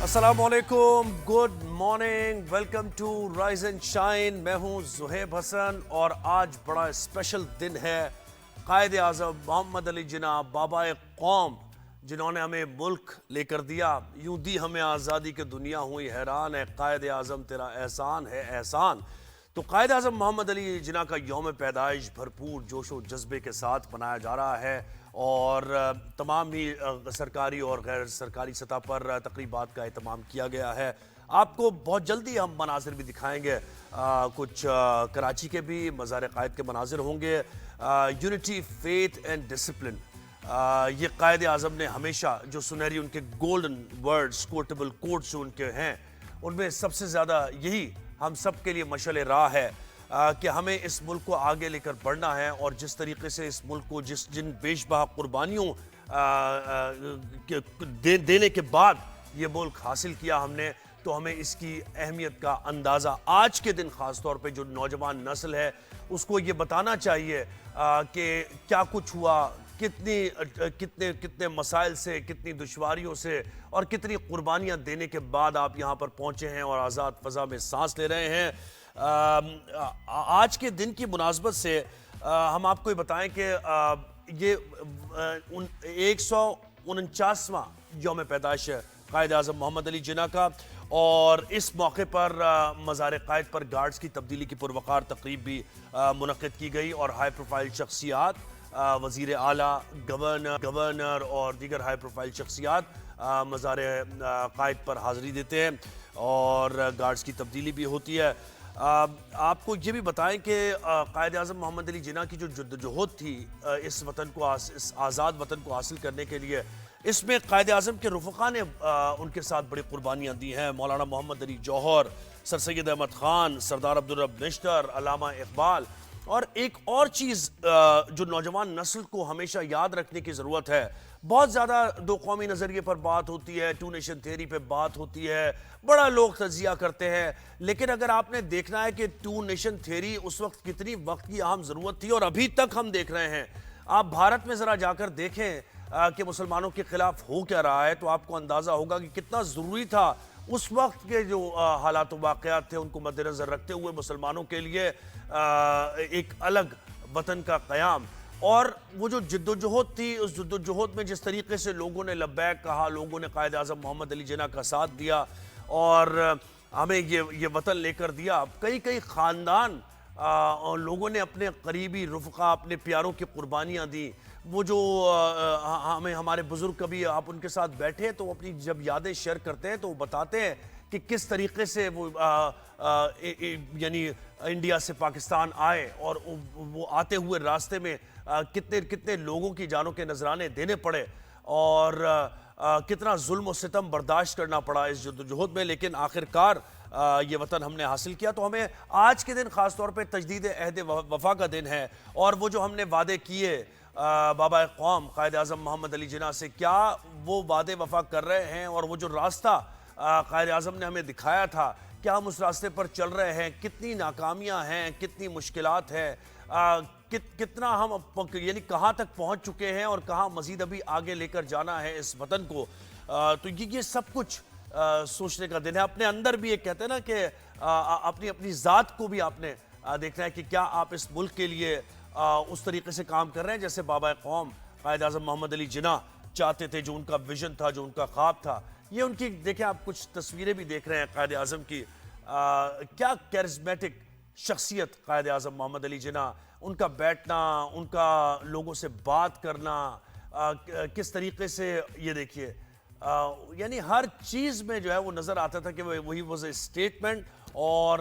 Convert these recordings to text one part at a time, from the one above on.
अस्सलामुअलैकुम, good morning, welcome to rise and shine. मैं हूं ज़ुहैब हसन और आज बड़ा स्पेशल दिन है। कायद आज़म मोहम्मद अली जिन्ना, बाबा कौम, जिन्होंने हमें मुल्क लेकर दिया, यूं दी हमें आज़ादी की दुनिया हुई हैरान है, कायद आज़म तेरा एहसान है एहसान। तो कायद आज़म मोहम्मद अली जिन्ना का यौम पैदाइश भरपूर जोश व जज्बे के साथ मनाया जा रहा है और तमाम ही सरकारी और गैर सरकारी सतह पर तकरीबात का एहतमाम किया गया है। आपको बहुत जल्दी हम मनाजिर भी दिखाएंगे, कुछ कराची के भी मज़ार कायद के मनाजिर होंगे। यूनिटी, फेथ एंड डिसिप्लिन, ये कायद आज़म ने हमेशा जो सुनहरी उनके गोल्डन वर्ड्स, कोटेबल कोट्स जो उनके हैं, उनमें सबसे ज़्यादा यही हम सब के लिए मशअल राह है कि हमें इस मुल्क को आगे लेकर बढ़ना है और जिस तरीके से इस मुल्क को जिन बेशबहा कुर्बानियों देने के बाद ये मुल्क हासिल किया हमने, तो हमें इसकी अहमियत का अंदाज़ा आज के दिन ख़ास तौर पे जो नौजवान नस्ल है उसको ये बताना चाहिए कि क्या कुछ हुआ, कितने कितने मसाइल से, कितनी दुश्वारियों से और कितनी कुर्बानियाँ देने के बाद आप यहाँ पर पहुँचे हैं और आज़ाद फ़ज़ा में सांस ले रहे हैं। आज के दिन की मुनासबत से हम आपको ये बताएं कि ये 149वां यौम पैदाइश है कायद आज़म मोहम्मद अली जिन्ना का और इस मौके पर मज़ार कायद पर गार्ड्स की तब्दीली की पुरवकार तकरीब भी मुनक़्क़िद की गई और हाई प्रोफाइल शख्सियात, वज़ीर आला, गवर्नर और दीगर हाई प्रोफाइल शख्सियात मज़ार कायद पर हाज़िरी देते हैं और गार्ड्स की तब्दीली भी होती है। आपको ये भी बताएं कि कायद आज़म मोहम्मद अली जिन्ना की जो जद्दोजहद थी इस वतन को, इस आज़ाद वतन को हासिल करने के लिए, इसमें कायद आज़म के रुफ़क़ा ने उनके साथ बड़ी कुर्बानियाँ दी हैं। मौलाना मोहम्मद अली जौहर, सर सैयद अहमद ख़ान, सरदार अब्दुल रब निश्तर, अल्लामा इक़बाल। और एक और चीज़ जो नौजवान नस्ल को हमेशा याद रखने की ज़रूरत है, बहुत ज़्यादा दो कौमी नज़रिए पर बात होती है, टू नेशन थियरी पे बात होती है, बड़ा लोग तजिया करते हैं, लेकिन अगर आपने देखना है कि टू नेशन थियरी उस वक्त कितनी वक्त की अहम ज़रूरत थी और अभी तक हम देख रहे हैं। आप भारत में ज़रा जाकर देखें कि मुसलमानों के ख़िलाफ़ हो क्या रहा है, तो आपको अंदाज़ा होगा कि कितना ज़रूरी था उस वक्त के जो हालात वाक़यात थे उनको मद्देनज़र रखते हुए मुसलमानों के लिए एक अलग वतन का क़याम। और वो जो जद्दोजहद थी, उस जद्दोजहद में जिस तरीके से लोगों ने लब्बैक कहा, लोगों ने कायद आज़म मोहम्मद अली जिन्ना का साथ दिया और हमें ये वतन लेकर दिया। कई कई ख़ानदान और लोगों ने अपने करीबी रुफ़क़ा, अपने प्यारों की कुर्बानियाँ दी। वो जो हमें हमारे बुज़ुर्ग, कभी आप उनके साथ बैठे तो अपनी जब यादें शेयर करते हैं तो वो बताते हैं कि किस तरीके से वो यानी इंडिया से पाकिस्तान आए और वो आते हुए रास्ते में कितने कितने लोगों की जानों के नजराने देने पड़े और कितना जुल्म और सितम बर्दाश्त करना पड़ा इस जद्दोजहद में, लेकिन आखिरकार ये वतन हमने हासिल किया। तो हमें आज के दिन ख़ास तौर पे तजदीद अहद वफ़ा का दिन है और वो जो हमने वादे किए बाबा कौम कायद आज़म मोहम्मद अली जिन्ना से, क्या वो वादे वफ़ा कर रहे हैं और वो जो रास्ता कायद आज़म ने हमें दिखाया था, क्या हम उस रास्ते पर चल रहे हैं? कितनी नाकामियां हैं, कितनी मुश्किलात हैं, कितना हम यानी कहाँ तक पहुँच चुके हैं और कहाँ मज़ीद अभी आगे लेकर जाना है इस वतन को। तो ये सब कुछ सोचने का दिन है। अपने अंदर भी एक कहते हैं ना कि अपनी अपनी ज़ात को भी आपने देखना है कि क्या आप इस मुल्क के लिए उस तरीके से काम कर रहे हैं जैसे बाबा कौम कायद आज़म मोहम्मद अली जिन्ना चाहते थे, जो उनका विजन था, जो उनका ख्वाब था। ये उनकी देखें, आप कुछ तस्वीरें भी देख रहे हैं कायद आज़म की। क्या कैरिस्मेटिक शख्सियत कायद आज़म मोहम्मद अली जिन्ना, उनका बैठना, उनका लोगों से बात करना, किस तरीके से, ये देखिए यानी हर चीज़ में जो है वो नज़र आता था कि वही वॉज ए स्टेटमेंट और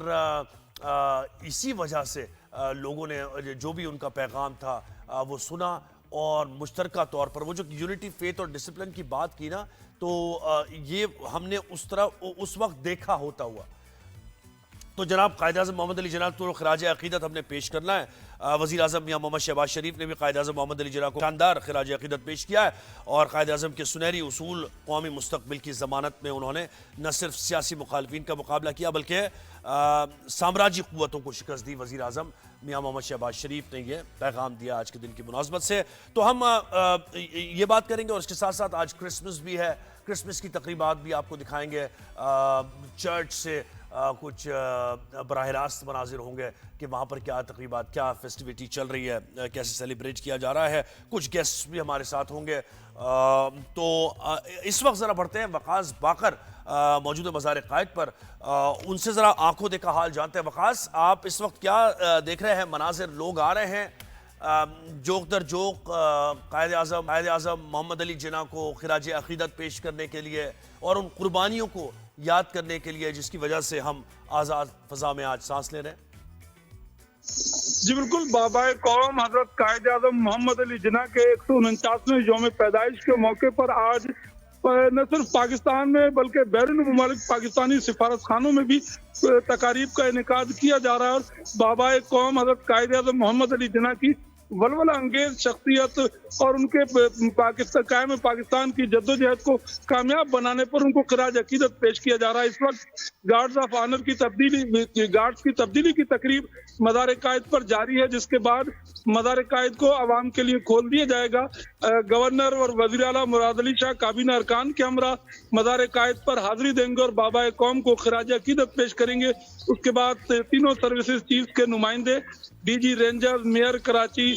इसी वजह से लोगों ने जो भी उनका पैगाम था वो सुना और मुश्तरका तौर पर वो जो यूनिटी, फेथ और डिसिप्लिन की बात की ना, तो ये हमने उस वक्त देखा होता हुआ। तो जनाब कायद आज़म मोहम्मद अली जिन्ना को खराज अक़ीदत हमने पेश करना है। वज़ीर आज़म मियां मोहम्मद शहबाज शरीफ ने भी कायद आज़म मोहम्मद अली जिन्ना को शानदार खराज अक़ीदत पेश किया है और कायद आज़म के सुनहरी उसूल कौमी मुस्तक़बिल की ज़मानत में उन्होंने न सिर्फ सियासी मुखालफिन का मुकाबला किया बल्कि साम्राज्य क़ुव्वतों को शिकस्त दी। वज़ीर आज़म मियां मोहम्मद शहबाज शरीफ ने यह पैगाम दिया आज के दिन की मुनासबत से। तो हम ये बात करेंगे और इसके साथ साथ आज क्रिसमस भी है। क्रिसमस की तकरीबात भी आपको दिखाएंगे, चर्च से कुछ बराह रास्त मनाजिर होंगे कि वहाँ पर क्या तकरीबात, क्या फेस्टिविटी चल रही है, कैसे सेलिब्रेट किया जा रहा है। कुछ गेस्ट भी हमारे साथ होंगे। तो इस वक्त ज़रा बढ़ते हैं वकास बाकर मौजूद है मज़ार कायद पर, उनसे ज़रा आंखों देखा हाल जानते हैं। वकास, आप इस वक्त क्या देख रहे हैं मनाजिर? लोग आ रहे हैं जोक दर जोक कायद आज़म मोहम्मद अली जिन्ना को खिराज अकीदत पेश करने के लिए और उन कुर्बानियों को याद करने के लिए जिसकी वजह से हम आज़ाद फ़ज़ा में आज सांस ले रहे हैं। जी बिल्कुल, बाबाए कौम हजरत कायद आज़म मोहम्मद अली जिन्ना के 149वें यौम पैदाइश के मौके पर आज न सिर्फ पाकिस्तान में बल्कि बैरून मुमालिक पाकिस्तानी सिफारत खानों में भी तकारीब का इनेकाद किया जा रहा है। और बाबाए कौम हजरत कायद आज़म मोहम्मद अली जिन्ना की वलवला अंगेज शख्सियत और उनके पाकिस्तान की जद्दोजहद को कामयाब बनाने पर उनको खिराज अकीदत पेश किया जा रहा है। इस वक्त गार्ड्स ऑफ ऑनर की तब्दीली की तकरीब मज़ार कायद पर जारी है, जिसके बाद मज़ार कायद को आवाम के लिए खोल दिया जाएगा। गवर्नर और वज़ीर आला मुराद अली शाह काबीना अरकान के हमरा मज़ार कायद पर हाजिरी देंगे और बाबाए कौम को खिराज अकीदत पेश करेंगे। उसके बाद तीनों सर्विसेज चीफ के नुमाइंदे, डीजी रेंजर, मेयर कराची,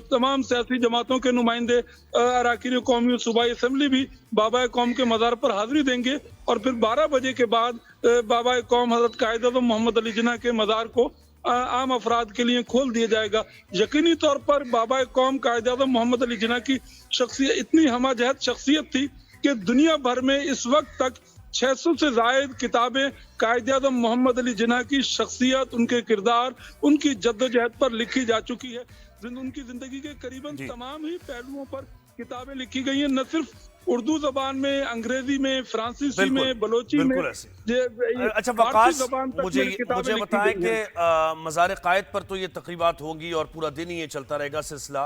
तमाम सियासी जमातों के नुमाइंदे, अराकीन कौमी सूबाई असम्बली भी बाबाए कौम के मज़ार पर हाजिरी देंगे। और फिर 12 बजे के बाद बाबाए कौम हजरत कायद आज़म मोहम्मद अली जिन्ना के मज़ार को आम अफराद के लिए खोल दिया जाएगा। यकीनी तौर पर बाबाए कौम कायद आज़म मोहम्मद अली जिन्ना की शख्सियत इतनी हमाजहत शख्सियत थी कि दुनिया भर में इस वक्त तक 600 से जायद किताबें कायद आज़म मोहम्मद अली जिन्ना की शख्सियत, उनके किरदार, उनकी जद्दोजहद पर लिखी जा चुकी है। उनकी जिंदगी के करीबन तमाम ही पहलुओं पर किताबें लिखी गई हैं, न सिर्फ उर्दू जबान में, अंग्रेजी में, फ्रांसीसी में, बलोची में। अच्छा वकास, मुझे बताएं कि मज़ार कायद पर तो ये तकरीबात होंगी और पूरा दिन ही ये चलता रहेगा सिलसिला।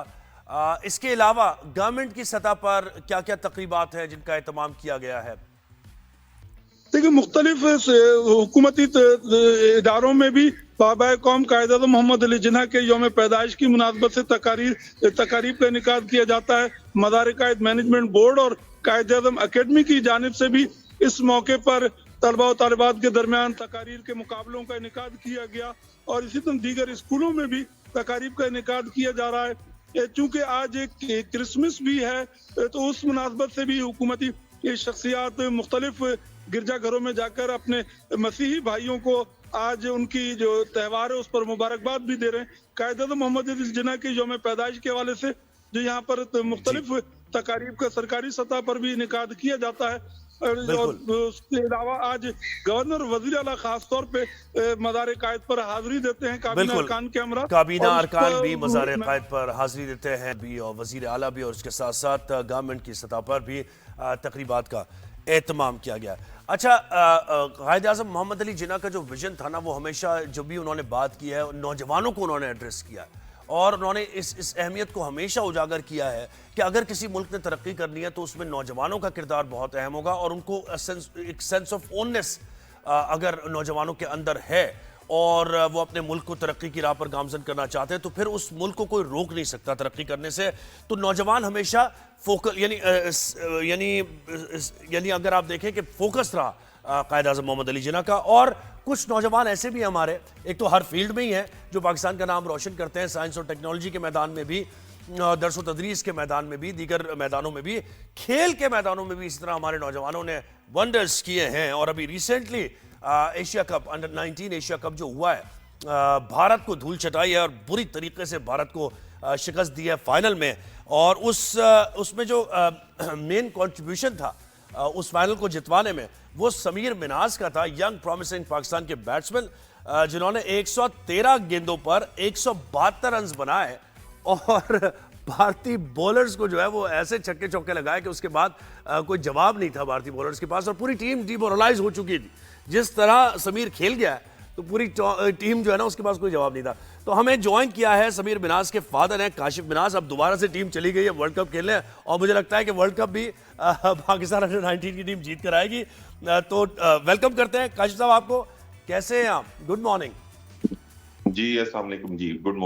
इसके अलावा गवर्नमेंट की सतह पर क्या क्या तकरीबात है जिनका एहतमाम किया गया है? देखिए, मुख्तलिफ हुकूमती इदारों में भी बाबाए कौम कायद आज़म मोहम्मद अली जिन्ना के यौम पैदाइश की मुनासबत से तकारीब का इनेकाद किया जाता है। मज़ार कायद मैनेजमेंट बोर्ड और कायद आज़म अकेडमी की जानिब से भी इस मौके पर तलबा और तालिबात के दरमियान तकारीर के मुकाबलों का इनेकाद किया गया और इसी तरह दीगर स्कूलों में भी तकारीब का इनेकाद किया जा रहा है। चूँकि आज एक क्रिसमस भी है तो उस मुनासबत से भी हुकूमती शख्सियात मुख्तलिफ गिरजाघरों में जाकर अपने मसीही भाइयों को आज उनकी जो त्यौहार है उस पर मुबारकबाद भी दे रहे हैं। कायद आज़म मोहम्मद अली जिन्ना के यौम पैदाइश के हवाले से जो यहाँ पर मुख्तलिफ तकारीब का सरकारी सतह पर भी इनेकाद किया जाता है। और उसके अलावा आज गवर्नर वज़ीर आला खास तौर पे मज़ार कायद पर हाजिरी देते हैं। काबीना अरकान के हमरा भी मज़ार कायद पर हाजिरी देते हैं भी और वज़ीर आला भी, और उसके साथ साथ गवर्नमेंट की सतह पर भी तकरीबात का एहतमाम किया गया। अच्छा, कायद आज़म मोहम्मद अली जिन्ना का जो विजन था ना, वो हमेशा जो भी उन्होंने बात की है नौजवानों को उन्होंने एड्रेस किया और उन्होंने इस अहमियत को हमेशा उजागर किया है कि अगर किसी मुल्क ने तरक्की करनी है तो उसमें नौजवानों का किरदार बहुत अहम होगा और उनको एक सेंस ऑफ ओननेस अगर नौजवानों के अंदर है और वो अपने मुल्क को तरक्की की राह पर गामजन करना चाहते हैं तो फिर उस मुल्क को कोई रोक नहीं सकता तरक्की करने से। तो नौजवान हमेशा फोकस यानी अगर आप देखें कि फोकस रहा कायद आज़म मोहम्मद अली जिन्ना का। और कुछ नौजवान ऐसे भी हमारे, एक तो हर फील्ड में ही हैं जो पाकिस्तान का नाम रोशन करते हैं, साइंस और टेक्नोलॉजी के मैदान में भी, दरस व तदरीस के मैदान में भी, दीगर मैदानों में भी, खेल के मैदानों में भी इस तरह हमारे नौजवानों ने वंडर्स किए हैं। और अभी recently Asia cup under 19 Asia cup जो हुआ है, भारत को धूल चटाई है और बुरी तरीके से भारत को शिकस्त दी है फाइनल में। और उसमें जो मेन कंट्रीब्यूशन था उस फाइनल को जितवाने में वो समीर मिनाज का था, यंग प्रॉमिसिंग पाकिस्तान के बैट्समैन जिन्होंने 113 गेंदों पर 172 रन बनाए और भारतीय बॉलर्स को जो है वो ऐसे छक्के चौके लगाए कि उसके बाद कोई जवाब नहीं था भारतीय बॉलर्स के पास और पूरी टीम डिमोरलाइज हो चुकी थी। जिस तरह समीर खेल गया तो पूरी टीम जो है ना उसके पास कोई जवाब नहीं था। तो हमें ज्वाइन किया है समीर मिनाज के फादर हैं काशिफ मिनाज। अब दोबारा से टीम चली गई है वर्ल्ड कप खेलने और मुझे लगता है कि वर्ल्ड कप भी पाकिस्तान अंडर 19 की टीम जीत कर आएगी। तो वेलकम करते हैं काशिफ साहब आपको। कैसे हैं आप? गुड मॉर्निंग जी। अस्सलाम वालेकुम जी। गुड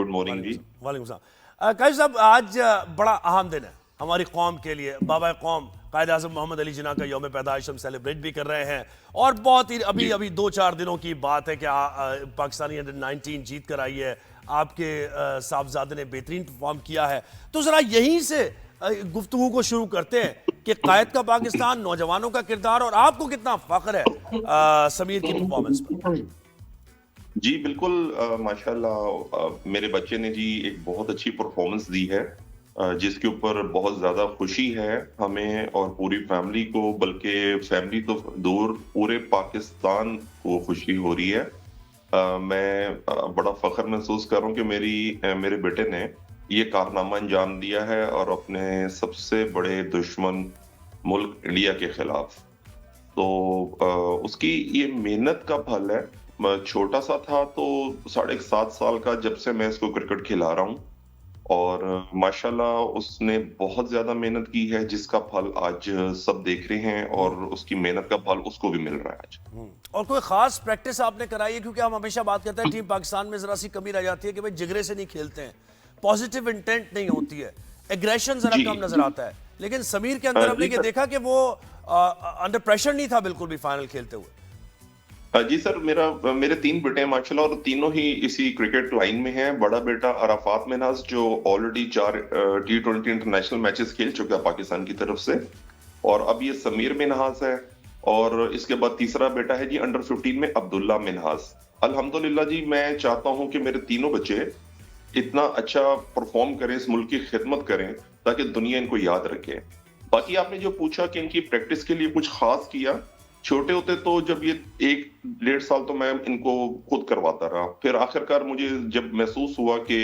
मॉर्निंग जी। वालेकुम सलाम। काशिफ साहब, आज बड़ा अहम दिन है हमारी कौम के लिए। बाबा कौम कायद आज़म मोहम्मद अली जिन्ना का यौम पैदाइश हम सेलिब्रेट भी कर रहे हैं और बहुत ही अभी 2-4 दिनों की बात है कि पाकिस्तानी अंडर-19 जीत कर आई है, आपके साहबजादे ने बेहतरीन परफॉर्म किया है। तो ज़रा यहीं से गुफ्तगू को शुरू करते हैं कि कायद का पाकिस्तान, नौजवानों का किरदार और आपको कितना फख्र है समीर की परफॉर्मेंस पर। जी बिल्कुल, माशाल्लाह मेरे बच्चे ने जी एक बहुत अच्छी परफॉर्मेंस दी है, जिसके ऊपर बहुत ज्यादा खुशी है हमें और पूरी फैमिली को, बल्कि फैमिली तो दूर पूरे पाकिस्तान को खुशी हो रही है। मैं बड़ा फख्र महसूस कर रहा हूँ कि मेरे बेटे ने ये कारनामा अंजाम दिया है और अपने सबसे बड़े दुश्मन मुल्क इंडिया के खिलाफ। तो उसकी ये मेहनत का फल है। छोटा सा था तो 7.5 साल का जब से मैं इसको क्रिकेट खिला रहा हूँ और माशाल्लाह उसने बहुत ज्यादा मेहनत की है, जिसका फल आज सब देख रहे हैं और उसकी मेहनत का फल उसको भी मिल रहा है आज। और कोई खास प्रैक्टिस आपने कराई है? क्योंकि हम हमेशा बात करते हैं टीम पाकिस्तान में जरा सी कमी रह जाती है कि भाई जिगरे से नहीं खेलते हैं, पॉजिटिव इंटेंट नहीं होती है, एग्रेशन जरा कम नजर आता है। लेकिन समीर के अंदर हमने ये देखा कि वो अंडर प्रेशर नहीं था बिल्कुल भी फाइनल खेलते हुए। जी सर, मेरे 3 बेटे हैं माशाल्लाह और तीनों ही इसी क्रिकेट लाइन में हैं। बड़ा बेटा अराफात मिन्हाज जो ऑलरेडी 4 T20 इंटरनेशनल मैचेस खेल चुका है पाकिस्तान की तरफ से, और अब ये समीर मिन्हाज है, और इसके बाद तीसरा बेटा है जी अंडर 15 में अब्दुल्ला मिन्हाज। अल्हम्दुलिल्लाह जी, मैं चाहता हूं कि मेरे तीनों बच्चे इतना अच्छा परफॉर्म करें, इस मुल्क की खिदमत करें ताकि दुनिया इनको याद रखे। बाकी आपने जो पूछा कि इनकी प्रैक्टिस के लिए कुछ खास किया, छोटे होते तो जब ये 1-1.5 साल तो मैं इनको खुद करवाता रहा, फिर आखिरकार मुझे जब महसूस हुआ कि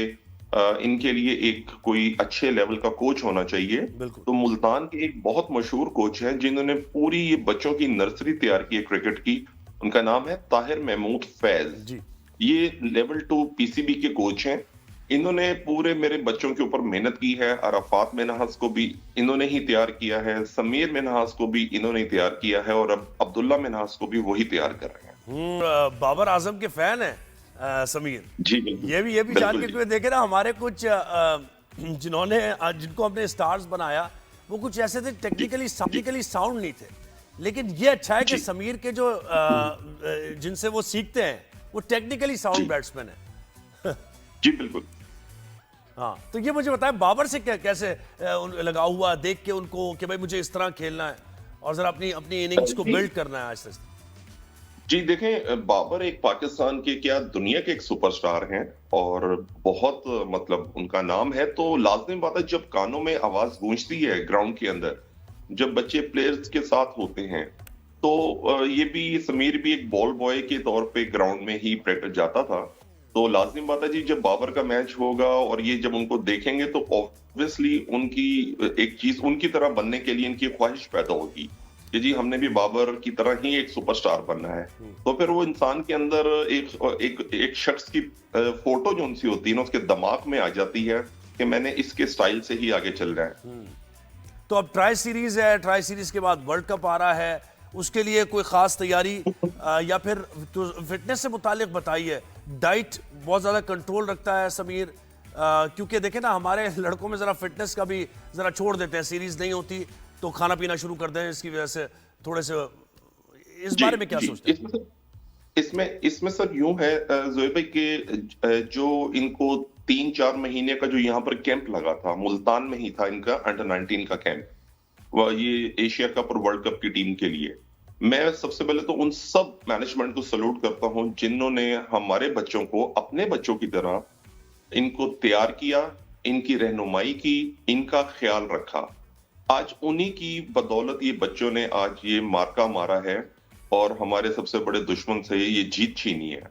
इनके लिए एक कोई अच्छे लेवल का कोच होना चाहिए, तो मुल्तान के एक बहुत मशहूर कोच हैं जिन्होंने पूरी ये बच्चों की नर्सरी तैयार की है क्रिकेट की। उनका नाम है ताहिर महमूद फैज। ये लेवल 2 पीसीबी के कोच हैं। इन्होंने पूरे मेरे बच्चों के ऊपर मेहनत की है। अराफात मिन्हाज को भी इन्होंने ही तैयार किया है, समीर मिन्हाज को भी इन्होंने ही तैयार किया है, और अब अब्दुल्ला मिन्हाज को भी वही तैयार कर रहे हैं। बाबर आजम के फैन है समीर जी। ये भी जान के देखे ना, हमारे कुछ जिनको हमने स्टार्स बनाया वो कुछ ऐसे थे, टेक्निकली साउंड नहीं थे, लेकिन ये अच्छा है कि समीर के जो जिनसे वो सीखते हैं वो टेक्निकली साउंड बैट्समैन है। जी बिल्कुल। हाँ, तो ये मुझे बताएं बाबर से कैसे लगा हुआ देख के उनको कि भाई मुझे इस तरह खेलना है और जरा अपनी इनिंग्स को बिल्ड करना है आहिस्ते आहिस्ते। जी देखें, बाबर एक पाकिस्तान के क्या दुनिया के एक सुपरस्टार हैं और बहुत मतलब उनका नाम है, तो लाजमी बात है जब कानों में आवाज गूंजती है ग्राउंड के अंदर, जब बच्चे प्लेयर्स के साथ होते हैं, तो ये भी समीर भी एक बॉल बॉय के तौर पे ग्राउंड में ही प्रैक्टिस जाता था। तो लाजिम बात है जी, जब बाबर का मैच होगा और ये जब उनको देखेंगे तो ऑब्वियसली उनकी एक चीज उनकी तरह बनने के लिए इनकी ख्वाहिश पैदा होगी कि जी हमने भी बाबर की तरह ही एक सुपरस्टार बनना है। तो फिर वो इंसान के अंदर एक शख्स की फोटो जो उनसी होती है ना, उसके दिमाग में आ जाती है कि मैंने इसके स्टाइल से ही आगे चल रहा है। तो अब ट्राई सीरीज है, ट्राई सीरीज के बाद वर्ल्ड कप आ रहा है, उसके लिए कोई खास तैयारी या फिर तो फिटनेस से मुतालिक बताइए। डाइट बहुत ज्यादा कंट्रोल रखता है समीर, क्योंकि देखें ना हमारे लड़कों में जरा फिटनेस का भी जरा छोड़ देते हैं, सीरीज नहीं होती तो खाना पीना शुरू कर दें, इसकी वजह से थोड़े से इस बारे में क्या सोचते हैं? इसमें सर यूं है जोएब भाई कि जो इनको 3-4 महीने का जो यहाँ पर कैंप लगा था, मुल्तान में ही था इनका अंडर 19 का कैंप, वह ये एशिया कप और वर्ल्ड कप की टीम के लिए। मैं सबसे पहले तो उन सब मैनेजमेंट को सैल्यूट करता हूं जिन्होंने हमारे बच्चों को अपने बच्चों की तरह इनको तैयार किया, इनकी रहनुमाई की, इनका ख्याल रखा। आज उन्हीं की बदौलत ये बच्चों ने आज ये मार्का मारा है और हमारे सबसे बड़े दुश्मन से ये जीत छीनी है।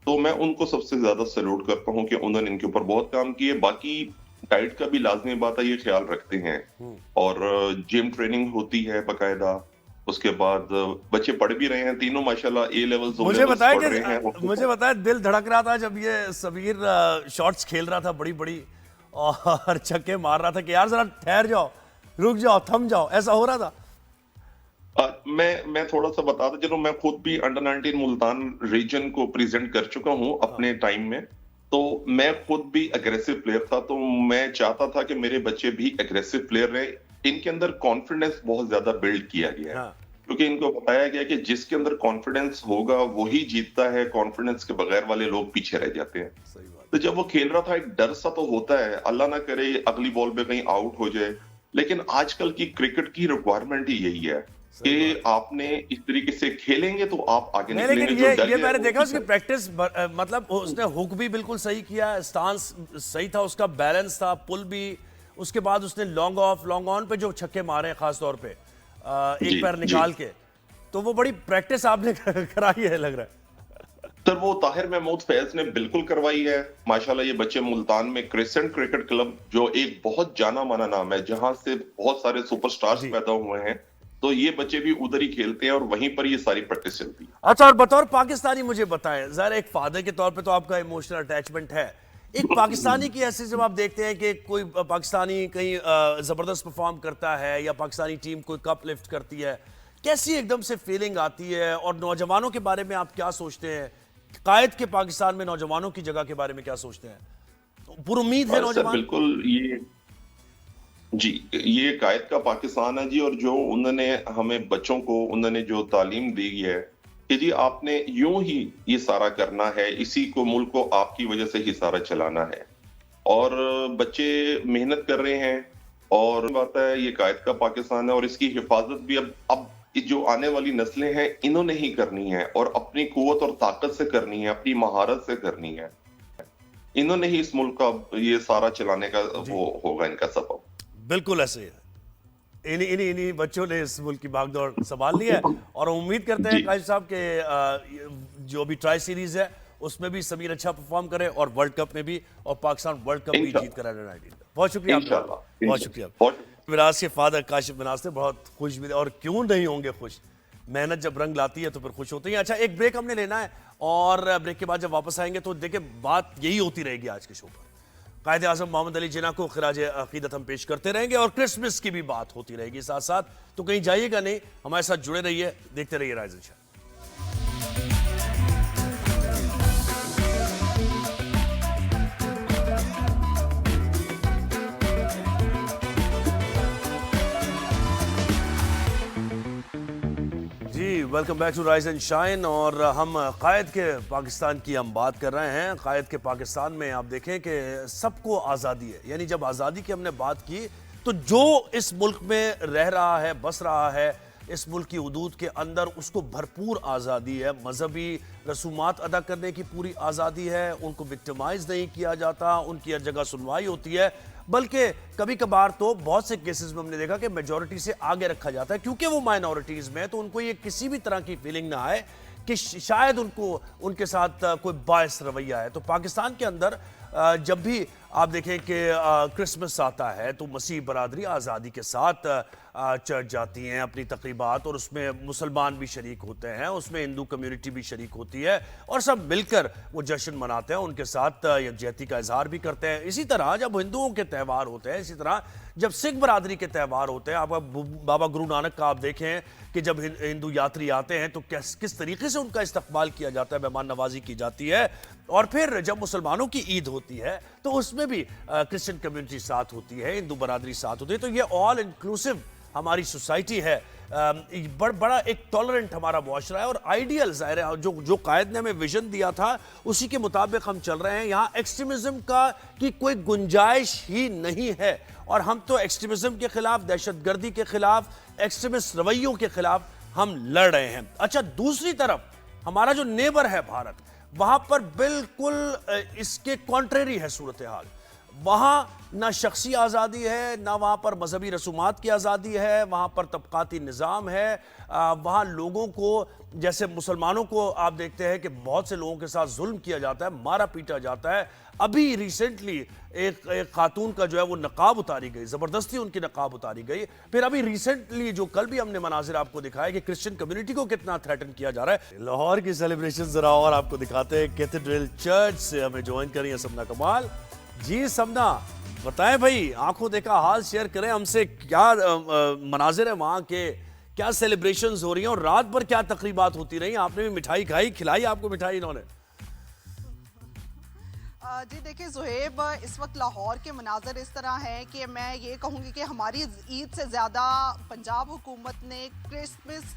तो मैं उनको सबसे ज्यादा सैल्यूट करता हूं कि उन्होंने इनके ऊपर बहुत काम किए। बाकी डाइट का भी लाजमी बात है, ये ख्याल रखते हैं और जिम ट्रेनिंग होती है बकायदा। उसके बाद बच्चे पढ़ भी रहे हैं तीनों माशाल्लाह, ए लेवल्स मुझे बताया दिल धड़क रहा था जब ये समीर शॉट्स खेल रहा था बड़ी बड़ी और छक्के मार रहा था कि यार जरा ठहर जाओ, रुक जाओ, थम जाओ, ऐसा हो रहा था। मैं थोड़ा सा बता दूं, चलो मैं खुद भी अंडर 19 मुल्तान रीजन को प्रेजेंट कर चुका हूं अपने टाइम में, तो मैं खुद भी एग्रेसिव प्लेयर था। तो मैं चाहता था कि मेरे बच्चे भी एग्रेसिव प्लेयर रहे, इनके अंदर कॉन्फिडेंस बहुत ज्यादा बिल्ड किया गया है। हाँ। क्योंकि इनको बताया गया कि जिसके अंदर कॉन्फिडेंस होगा वही जीतता है, कॉन्फिडेंस के बगैर वाले लोग पीछे रह जाते हैं। सही बात। तो जब वो खेल रहा था एक डर सा तो होता है, अल्लाह ना करे अगली बॉल पे कहीं आउट हो जाए, लेकिन आजकल की क्रिकेट की रिक्वायरमेंट ही यही है कि आपने इस तरीके से खेलेंगे तो आप आगे नहीं, निकलेंगे। लेकिन जो डर ये है मैंने वो देखा उसकी पीछे। प्रैक्टिस मतलब उसने हुक भी बिल्कुल सही किया, स्टांस सही था, उसका बैलेंस था, पुल भी, उसके बाद उसने लॉन्ग ऑफ लॉन्ग ऑन पे जो छक्के मारे हैं खास तौर पे जी, एक पैर जी। निकाल के, तो वो बड़ी प्रैक्टिस आपने कराई है लग रहा है। सर वो ताहिर महमूद फैज ने बिल्कुल करवाई है। माशाल्लाह ये बच्चे मुल्तान में क्रिसेंट क्रिकेट क्लब, जो एक बहुत जाना माना नाम है, जहां से बहुत सारे सुपरस्टार्स जी। पैदा हुए हैं, तो ये बच्चे भी उधर ही खेलते हैं और वहीं पर ये सारी प्रैक्टिस चलती है। अच्छा, और बतौर पाकिस्तानी मुझे बताएं, ज़रा एक फादर के तौर पे तो आपका इमोशनल अटैचमेंट है, एक पाकिस्तानी की ऐसे जब आप देखते हैं कि कोई पाकिस्तानी कहीं ज़बरदस्त परफॉर्म करता है या पाकिस्तानी टीम कोई कप लिफ्ट करती है, कैसी एकदम से फीलिंग आती है? और नौजवानों के बारे में आप क्या सोचते हैं? कायद के पाकिस्तान में नौजवानों की जगह के बारे में क्या सोचते हैं? पूरी उम्मीद है सर नौजवान? बिल्कुल ये कायद का पाकिस्तान है जी। और जो उन्होंने हमें बच्चों को उन्होंने जो तालीम दी है कि जी आपने यूं ही ये सारा करना है, इसी को मुल्क को आपकी वजह से ही सारा चलाना है, और बच्चे मेहनत कर रहे हैं। और बात है ये कायद का पाकिस्तान है और इसकी हिफाजत भी अब जो आने वाली नस्लें हैं इन्होंने ही करनी है, और अपनी कुव्वत और ताकत से करनी है, अपनी महारत से करनी है। इन्होंने ही इस मुल्क का ये सारा चलाने का वो होगा इनका सबब। बिल्कुल ऐसे ही है। इन्हीं बच्चों ने इस मुल्क की भागदौड़ संभाल ली है और उम्मीद करते हैं जी। काजिब साहब के जो भी ट्राई सीरीज है उसमें भी समीर अच्छा परफॉर्म करे और वर्ल्ड कप में भी, और पाकिस्तान वर्ल्ड कप भी इंशाल्लाह। जीत कर आने वाली है। बहुत शुक्रिया आपका, इंशाल्लाह। बहुत शुक्रिया। बहुत- मिराज के फादर काशिफ मिनाज थे, बहुत खुश भी थे, और क्यों नहीं होंगे खुश, मेहनत जब रंग लाती है तो फिर खुश होते हैं। अच्छा, एक ब्रेक हमने लेना है और ब्रेक के बाद जब वापस आएंगे तो देखिए बात यही होती रहेगी आज के शो पर। कायदे आज़म मोहम्मद अली जिन्ना को खिराज अकीदत हम पेश करते रहेंगे और क्रिसमस की भी बात होती रहेगी साथ साथ, तो कहीं जाइएगा नहीं, हमारे साथ जुड़े रहिए, देखते रहिए राइजिंग शो। जी, welcome back to rise and shine. और हम कायद के पाकिस्तान की हम बात कर रहे हैं। कायद के पाकिस्तान में आप देखें कि सबको आज़ादी है, यानी जब आज़ादी की हमने बात की तो जो इस मुल्क में रह रहा है, बस रहा है, इस मुल्क की हदूद के अंदर, उसको भरपूर आज़ादी है। मजहबी रसूमात अदा करने की पूरी आज़ादी है, उनको विक्टिमाइज नहीं किया जाता, उनकी हर जगह सुनवाई होती है, बल्कि कभी कभार तो बहुत से केसेस में हमने देखा कि मेजॉरिटी से आगे रखा जाता है, क्योंकि वो माइनॉरिटीज में है, तो उनको ये किसी भी तरह की फीलिंग ना आए कि शायद उनको उनके साथ कोई बायस रवैया है। तो पाकिस्तान के अंदर जब भी आप देखें कि क्रिसमस आता है तो मसीह बरादरी आज़ादी के साथ चर्च जाती हैं अपनी तकरीबात, और उसमें मुसलमान भी शरीक होते हैं, उसमें हिंदू कम्युनिटी भी शरीक होती है, और सब मिलकर वो जश्न मनाते हैं, उनके साथ यकजहती का इजहार भी करते हैं। इसी तरह जब हिंदुओं के त्यौहार होते हैं, इसी तरह जब सिख बरादरी के त्यौहार होते हैं, आप बाबा गुरु नानक का आप देखें कि जब हिंदू यात्री आते हैं तो किस तरीके से उनका इस्तकबाल किया जाता है, मेहमान नवाजी की जाती है। और फिर जब मुसलमानों की ईद होती है तो उसमें भी क्रिश्चियन कम्युनिटी साथ होती है, हिंदू बरादरी साथ होती है। तो ये ऑल इंक्लूसिव हमारी सोसाइटी है, बड़ा एक टॉलरेंट हमारा मुआशरा है, और आइडियल ज़ाहिर है जो कायद ने हमें विजन दिया था उसी के मुताबिक हम चल रहे हैं। यहाँ एक्सट्रीमिज्म की कोई गुंजाइश ही नहीं है, और हम तो एक्सट्रीमिज्म के खिलाफ, दहशतगर्दी के खिलाफ, एक्सट्रीमिस्ट रवैयों के खिलाफ हम लड़ रहे हैं। अच्छा, दूसरी तरफ हमारा जो नेबर है भारत, वहां पर बिल्कुल इसके कॉन्ट्रेरी है सूरत हाल। वहां ना शख्सी आज़ादी है, ना वहां पर मजहबी रसूमात की आज़ादी है, वहां पर तबकाती निज़ाम है। वहां लोगों को, जैसे मुसलमानों को आप देखते हैं कि बहुत से लोगों के साथ जुल्म किया जाता है, मारा पीटा जाता है। अभी रिसेंटली एक खातून का जो है वो नकाब उतारी गई, जबरदस्ती उनकी नकाब उतारी गई। फिर अभी रिसेंटली जो कल भी हमने मनाजिर आपको दिखाया कि क्रिश्चियन कम्युनिटी को कितना थ्रेटन किया जा रहा है। लाहौर की सेलिब्रेशन जरा और आपको दिखाते हैं। कैथेड्रल चर्च से हमें ज्वाइन करी है सपना कमाल। जी सपना, बताएं भाई, आंखों देखा हाल शेयर करें हमसे, क्या मनाजिर है वहां के, क्या सेलिब्रेशंस हो रही हैं और रात भर क्या तकरीबात होती रही? आपने भी मिठाई खाई, खिलाई आपको मिठाई इन्होंने? जी देखिए ज़ुहैब, इस वक्त लाहौर के मनाज़र इस तरह हैं कि मैं ये कहूँगी कि हमारी ईद से ज़्यादा पंजाब हुकूमत ने क्रिसमस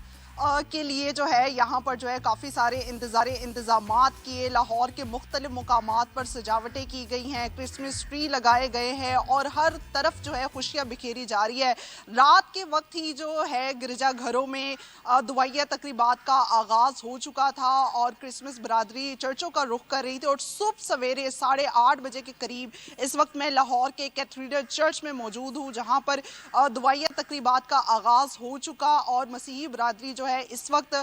के लिए जो है यहाँ पर जो है काफ़ी सारे इंतज़ामात किए। लाहौर के मुख्तलिफ मुकामात पर सजावटें की गई हैं, क्रिसमस ट्री लगाए गए हैं और हर तरफ जो है खुशियाँ बिखेरी जा रही है। रात के वक्त ही जो है गिरजाघरों में दुआया तकरीबात का आगाज़ हो चुका था और क्रिसमस बरादरी चर्चों का रुख कर रही थी और सुबह सवेरे 8:30 बजे के करीब इस वक्त मैं लाहौर के कैथेड्रल चर्च में मौजूद हूँ, जहाँ पर दुआया तकरीबात का आगाज़ हो चुका और मसीही बरादरी जो है इस वक्त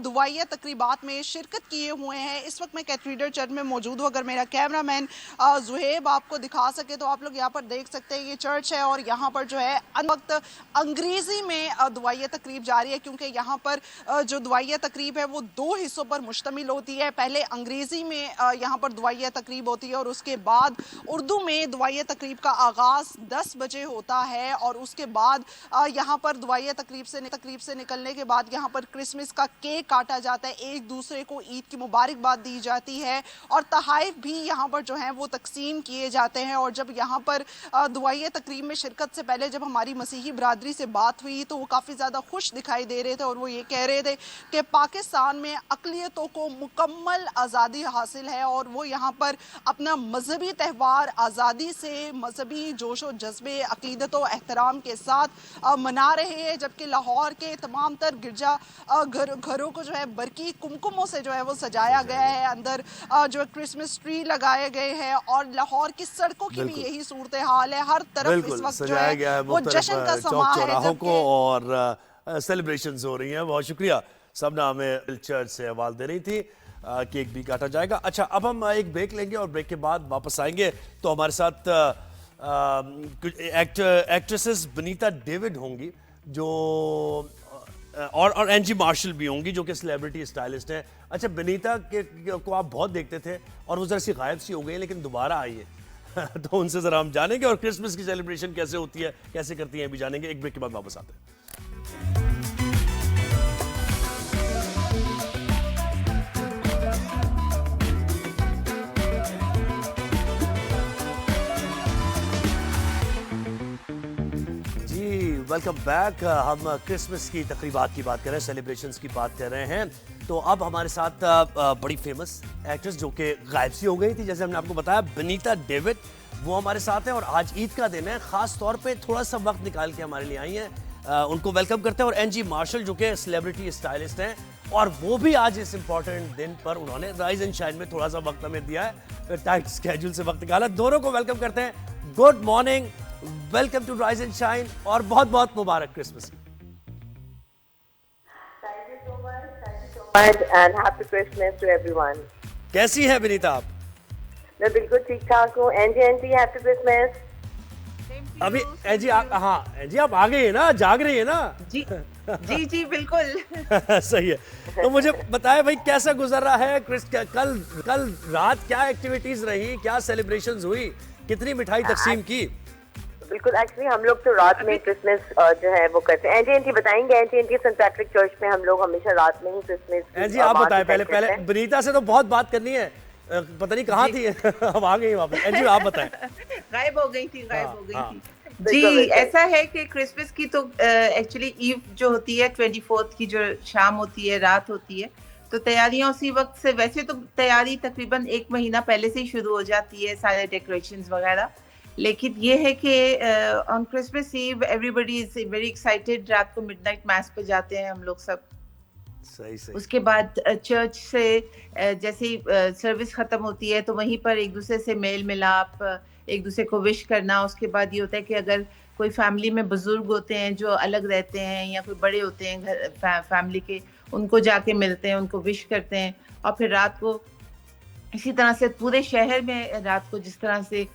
दुआया तकरीबात में शिरकत किए हुए हैं। इस वक्त मैं कैथेड्रल चर्च में मौजूद हूँ। अगर मेरा कैमरामैन ज़ुहैब आपको दिखा सके तो आप लोग यहाँ पर देख सकते हैं, ये चर्च है और यहाँ पर जो है वक्त अंग्रेज़ी में दुआया तकरीब जारी है, क्योंकि यहाँ पर जो दुआया तकरीब है वो 2 हिस्सों पर मुश्तमिल होती है। पहले अंग्रेज़ी में यहाँ पर दुआया तकरीब होती है और उसके बाद उर्दू में दुआया तकरीब का आगाज़ 10 बजे होता है और उसके बाद यहाँ पर दुआया तकरीब से निकलने के बाद यहाँ पर क्रिसमस का केक काटा जाता है, एक दूसरे को ईद की मुबारकबाद दी जाती है और तहाइफ भी यहाँ पर जो हैं वो तकसीम किए जाते हैं। और जब यहाँ पर दुआया तकरीब में शिरकत से पहले जब हमारी मसीही बरादरी से बात हुई तो वो काफ़ी ज़्यादा खुश दिखाई दे रहे थे और वो ये कह रहे थे कि पाकिस्तान में अक़लियतों को मुकम्मल आज़ादी हासिल है और वो यहाँ पर अपना मजहबी त्यौहार आज़ादी से मजहबी जोश व जज्बे अक़ीदत व एहतराम के साथ मना रहे हैं। जबकि लाहौर के तमाम तर गिरजा घरों को जो है बरकी कुमकुमों से जो है वो सजाया गया है, अंदर जो क्रिसमस ट्री लगाए गए हैं और लाहौर की सड़कों की भी यही सूरत हाल है। हर तरफ इस वक्त जो है वो जश्न का समा है को और सेलिब्रेशंस हो रही हैं। बहुत शुक्रिया सबना हमें चर्च से हवाल दे रही थी। केक भी काटा जाएगा। अच्छा, अब हम एक ब्रेक लेंगे और ब्रेक के बाद वापस आएंगे तो हमारे साथ एक्ट्रेसेस बनीता डेविड होंगी जो और एनजी मार्शल भी होंगी जो कि सेलिब्रिटी स्टाइलिस्ट हैं। अच्छा, बनीता को आप बहुत देखते थे और वो जरा सी गायब सी हो गई है लेकिन दोबारा आई है तो उनसे जरा हम जानेंगे और क्रिसमस की सेलिब्रेशन कैसे होती है, कैसे करती हैं, भी जानेंगे। एक ब्रेक के बाद वापस आते हैं। Welcome back. हम क्रिसमस की तकरीबात की बात कर रहे हैं, सेलिब्रेशंस की बात कर रहे हैं। तो अब हमारे साथ बड़ी फेमस एक्ट्रेस जो कि गायब सी हो गई थी, जैसे हमने आपको बताया, बनीता डेविड, वो हमारे साथ हैं और आज ईद का दिन है, खास तौर पे थोड़ा सा वक्त निकाल के हमारे लिए आई हैं। उनको वेलकम करते हैं। और एनजी मार्शल जो कि सेलिब्रिटी स्टाइलिस्ट हैं और वो भी आज इस इंपॉर्टेंट दिन पर उन्होंने राइज एंड शाइन में थोड़ा सा वक्त हमें दिया है, टाइट स्केड्यूल से वक्त निकाला। दोनों को वेलकम करते हैं। Good morning, welcome to rise and shine और बहुत बहुत मुबारक Christmas. Thank you so much and happy Christmas to everyone. कैसी है विनीता आप? मैं बिल्कुल ठीक ठाक हूँ। Angie happy Christmas. अभी एनजी हाँ एनजी आप आ गए हैं ना, जाग रही है ना? जी जी जी बिल्कुल सही है। तो मुझे बताएं भाई कैसा गुजर रहा है कल रात, क्या एक्टिविटीज रही, क्या सेलिब्रेशंस हुई, कितनी मिठाई तकसीम की? बिल्कुल, एक्चुअली हम लोग तो रात में क्रिसमस जो है वो करते हैं। एनजी बताएंगे। एनजी सेंट पैट्रिक चर्च में हम लोग हमेशा रात में ही क्रिसमस। एनजी आप बताएं पहले बनीता से तो बहुत बात करनी है, पता नहीं कहाँ थी अब आ गई वापस। एनजी आप बताएं। गायब हो गई थी जी। ऐसा है कि क्रिसमस की तो एक्चुअली ईव जो होती है 24th की जो शाम होती है, रात होती है, तो तैयारियां उसी वक्त से, वैसे तो तैयारी तकरीबन 1 महीना पहले से ही शुरू हो जाती है, सारे डेकोरेशंस वगैरह। लेकिन ये है कि on Christmas eve everybody is very excited. रात को मिडनाइट मैस पे जाते हैं हम लोग सब। सही। उसके बाद चर्च से जैसे ही सर्विस खत्म होती है तो वहीं पर एक दूसरे से मेल मिलाप, एक दूसरे को विश करना। उसके बाद ये होता है कि अगर कोई फैमिली में बुजुर्ग होते हैं जो अलग रहते हैं या कोई बड़े होते हैं घर फैमिली के, उनको जाके मिलते हैं, उनको विश करते हैं। और फिर रात को इसी तरह से पूरे शहर में रात को जिस तरह से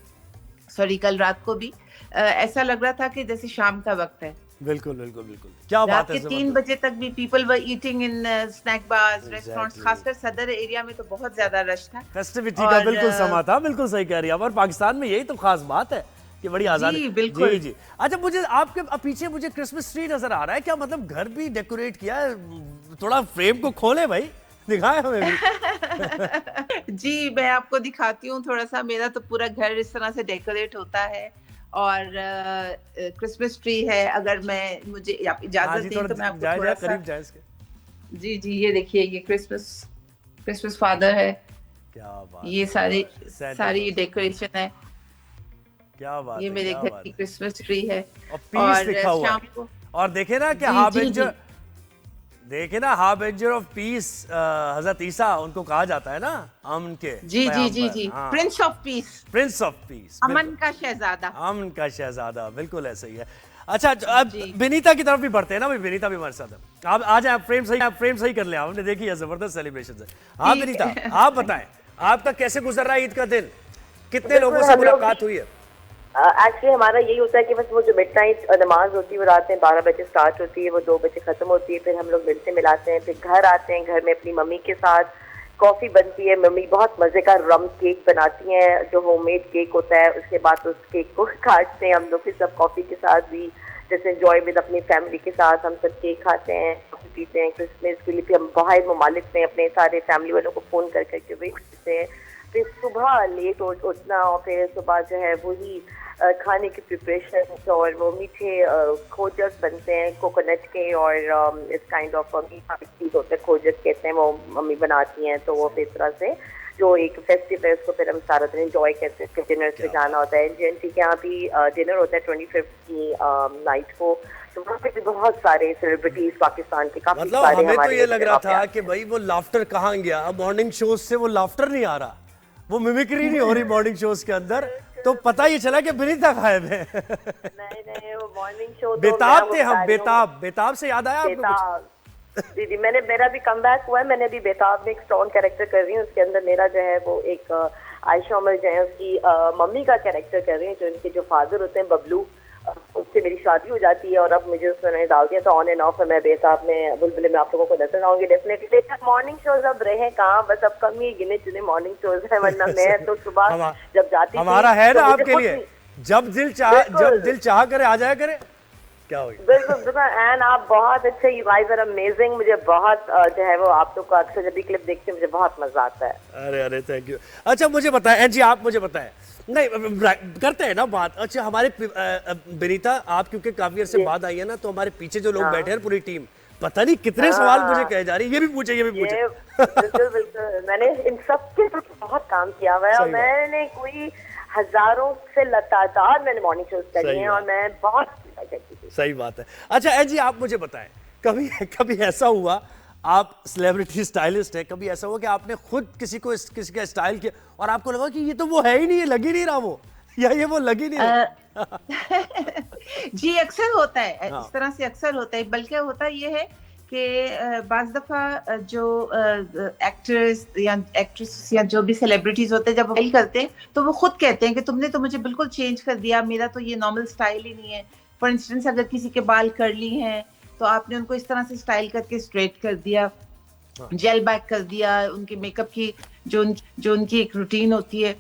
कल रात को भी ऐसा लग रहा था कि जैसे शाम का वक्त है। बिल्कुल क्या बात है। 3 बजे तक भी people were eating in snack bars, restaurants, खासकर सदर एरिया में तो बहुत ज्यादा रश था, फेस्टिविटी का बिल्कुल समा था। बिल्कुल सही कह रही है। और पाकिस्तान में यही तो खास बात है कि बड़ी आजादी। जी बिल्कुल जी। अच्छा, मुझे आपके पीछे मुझे क्रिसमस ट्री नजर आ रहा है, क्या मतलब घर भी डेकोरेट किया है? थोड़ा फ्रेम को खोले भाई, दिखाएं हमें भी। जी, मैं आपको दिखाती हूँ थोड़ा-सा। मेरा तो पूरा घर इस तरह से डेकोरेट होता है और क्रिसमस ट्री है। अगर मुझे आप हाँ इजाज़त जी, दें थोड़ा तो मैं आपको जाए थोड़ा-सा करीब जाए इसके। जी, ये देखिए, ये क्रिसमस फादर है। क्या बात ये है, सारी सेंटा सारी क्लॉज, डेकोरेशन है। क्या बात ये है, मेरे क्या घर बात की है। क्रिसमस ट्री है और पीस और लिखा हुआ है। शाम को और देखे ना कि जी, हार्बिंजर, जी। देखे ना हार्बिंजर ऑफ पीस हजरत ईसा उनको कहा जाता है ना, अमन के पैगंबर। जी। हाँ, prince of peace, prince of peace, अमन का शहजादा। अमन का शहजादा, बिल्कुल ऐसे ही है। अच्छा, अब जी। विनीता की तरफ भी बढ़ते हैं ना भाई, विनीता भी हमारे साथ है। आप आ जाए, आप फ्रेम सही कर ले, आपने देखी है जबरदस्त सेलिब्रेशन है। हाँ ठीक विनीता, है। आप बताएं आपका कैसे गुजर रहा है ईद का दिन, कितने बिल्कुल, लोगों से हम लोग मुलाकात हुई है? एक्चुअली हमारा यही होता है कि बस वो जो मिडनाइट नमाज होती है वो रात में 12 बजे स्टार्ट होती है, वो 2 बजे खत्म होती है। फिर हम लोग मिलते मिलाते हैं, फिर घर आते हैं, घर में अपनी मम्मी के साथ कॉफ़ी बनती है। मम्मी बहुत मज़े का रम केक बनाती हैं जो होममेड केक होता है। उसके बाद उस केक को काटते हैं हम लोग, फिर सब कॉफ़ी के साथ भी जैसे एंजॉय विद अपनी फैमिली के साथ हम सब केक खाते हैं, कॉफ़ी पीते हैं। क्रिसमस के लिए फिर हम बाहर ममालिक में अपने सारे फैमिली वालों को फ़ोन कर करके वेट करते हैं। फिर सुबह लेट उठना और फिर सुबह जो है वही खाने की प्रिपरेशन और वो मीठे खोजक बनते हैं कोकोनट के और इस काइंड ऑफ मीठा चीज होता है, खोजक कहते हैं, वो मम्मी बनाती हैं। तो वो फिर इस तरह से जो एक फेस्टिव है उसको फिर हम सारा दिन एंजॉय करते हैं। फिर डिनर पे जाना होता है, एनजीएनटी के यहाँ भी डिनर होता है 25 की नाइट को। तो वहाँ पे भी बहुत सारे सेलिब्रिटीज पाकिस्तान के काफी मतलब सारे हमें तो हमारे ये लग रहा वहाँ पे था आते कि भाई वो लाफ्टर कहाँ गया, मॉर्निंग शोज से वो लाफ्टर नहीं आ रहा, वो मिमिक्री नहीं हो रही मॉर्निंग शोज के अंदर, तो पता ही चला कि विनीता गायब है। नहीं वो मॉर्निंग शो तो बेताब थे हम, बेताब से याद आया आपको कुछ? बेताब जी मेरा भी कम बैक हुआ है। मैंने अभी बेताब में एक स्ट्रॉन्ग कैरेक्टर कर रही हूँ। उसके अंदर मेरा जो है वो एक आयशा उमर जो है उसकी मम्मी का कैरेक्टर कर रही हूँ, जो उनके जो फादर होते हैं बबलू, उससे मेरी शादी हो जाती है और अब मुझे उसने डाल दिया। तो ऑन एंड ऑफ मैं बेताब में बुलबुले में आप लोगों को नजर आऊंगी डेफिनेटली। मॉर्निंग शोज अब रहे कहाँ, बस अब कम ही गिने चुने मॉर्निंग शोज है, वरना मैं तो सुबह जब जाती हमारा थी है ना तो मुझे आपके खुद लिए, नहीं- जब दिल चाह करे आ जाया करे, क्या हो गया? बिल्कुल एंड आप बहुत अच्छे, यू गाइस आर अमेजिंग। मुझे बहुत जो है वो आप लोग का अक्सर जब भी क्लिप देखते हैं मुझे बहुत मजा आता है। अरे थैंक यू। अच्छा मुझे बताएं जी, आप मुझे बताएं, नहीं करते हैं ना बात। अच्छा हमारे विनीता, आप क्योंकि काफी अरसे बाद आई है ना, तो हमारे पीछे जो लोग बैठे हैं पूरी टीम, पता नहीं कितने सवाल मुझे कहे जा रही है, ये भी पूछे बिल्कुल मैंने इन सब के साथ बहुत काम किया हुआ है और मैंने कोई हजारों से तादाद मैंने मॉर्निंग शोज करी हैं और मैं बहुत करती थी। सही बात है। अच्छा जी आप मुझे बताएं, कभी ऐसा हुआ, आप सेलिब्रिटी स्टाइलिस्ट है, कभी ऐसा हुआ कि आपने खुद किसी का स्टाइल किया और आपको लगा कि ये तो वो है ही नहीं, ये लग ही नहीं रहा वो, या ये वो लग ही नहीं रहा? जी अक्सर होता है, हाँ। इस तरह से अक्सर होता है। बल्कि होता ये है कि बाज दफा जो एक्ट्रेस या जो भी सेलिब्रिटीज होते हैं जब वो करते हैं तो वो खुद कहते हैं कि तुमने तो मुझे बिल्कुल चेंज कर दिया, मेरा तो ये नॉर्मल स्टाइल ही नहीं है। फॉर इंस्टेंस अगर किसी के बाल कर्ली हैं तो आपने उनको इस तरह से स्टाइल करके स्ट्रेट कर दिया, जेल बैक कर दिया, उनके मेकअप की जो उनकी एक रूटीन होती है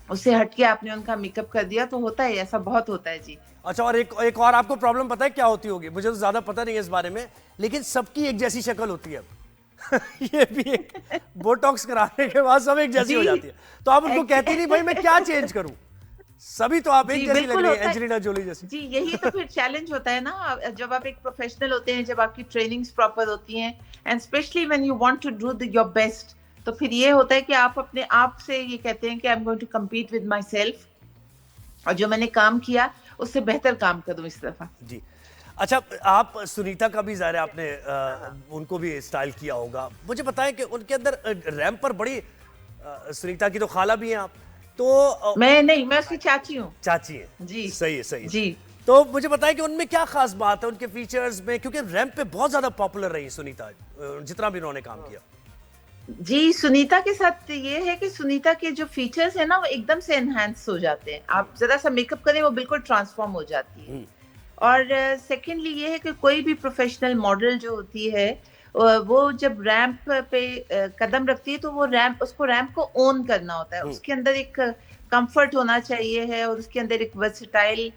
उससे हटके आपने उनका मेकअप कर दिया। तो होता है, ऐसा बहुत होता है जी। अच्छा, और एक और आपको प्रॉब्लम पता है क्या होती होगी? मुझे तो ज्यादा पता नहीं है इस बारे में, लेकिन सबकी एक जैसी शक्ल होती है अब। ये भी एक बोटॉक्स कराने के बाद सब एक जैसी हो जाती है, तो आप उनको कहती नहीं भाई मैं क्या चेंज करूं, सभी तो आप एक जैसी लग रही है, एंजेलिना जोली जैसी। जी यही तो फिर चैलेंज होता है ना, जब आप एक प्रोफेशनल होते हैं, जब आपकी ट्रेनिंग्स प्रॉपर होती हैं and specially when you want to do your best, तो फिर ये होता है कि आप अपने आप से ये कहते हैं कि I am going to compete with myself, और जो मैंने काम किया उससे बेहतर काम करूं इस दफा। जी अच्छा, आप सुनीता का भी ज़ाहिर है आपने उनको भी स्टाइल किया होगा, मुझे बताएं कि उनके अंदर रैंप पर बड़ी सुनीता की तो खाला भी हैं आप, तो मैं उसकी चाची हूँ। चाची हैं जी सही है जी। तो मुझे बताएं कि उनमें क्या खास बात है उनके फीचर्स में, क्योंकि रैंप पे बहुत ज्यादा पॉपुलर रही सुनीता जितना भी उन्होंने काम किया। जी सुनीता के साथ ये है कि सुनीता के जो फीचर्स है ना वो एकदम से एनहांस हो जाते हैं, आप जरा सा मेकअप करें वो बिल्कुल ट्रांसफॉर्म हो जाती है। और सेकेंडली ये है कि कोई भी प्रोफेशनल मॉडल जो होती है वो जब रैंप पे कदम रखती है तो वो उसको रैंप को ओन करना होता है, उसके अंदर एक कंफर्ट होना चाहिए है और उसके अंदर एक वर्सेटाइल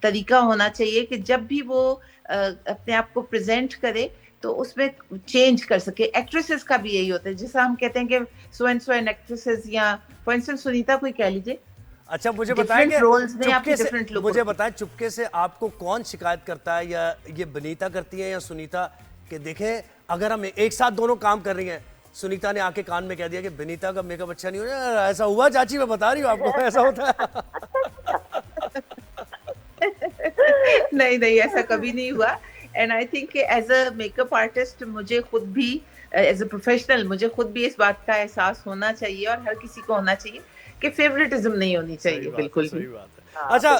तरीका होना चाहिए कि जब भी वो अपने आप को प्रेजेंट करे तो उसमें चेंज कर सके। एक्ट्रेसेस का भी यही होता है, जैसा हम कहते हैं कि सो एंड एक्ट्रेसेस, या फॉर इंस्टेंस सुनीता को ही कह लीजिए। अच्छा, मुझे बताएं कि डिफरेंट लोग, मुझे बताएं चुपके से आपको कौन शिकायत करता है, या ये बनीता करती है या सुनीता, कि देखें अगर हम एक साथ दोनों काम कर रही हैं, सुनीता ने आके कान में कह दिया कि बनीता का मेकअप अच्छा नहीं हो रहा, ऐसा हुआ चाची? मैं बता रही हूँ आपको, ऐसा होता है। नहीं, ऐसा कभी नहीं हुआ। And I think as a makeup artist मुझे खुद भी, एज अ प्रोफेशनल, मुझे खुद भी इस बात का एहसास होना चाहिए, और हर किसी को होना चाहिए कि फेवरेटिज्म नहीं होनी चाहिए, बिल्कुल भी। अच्छा,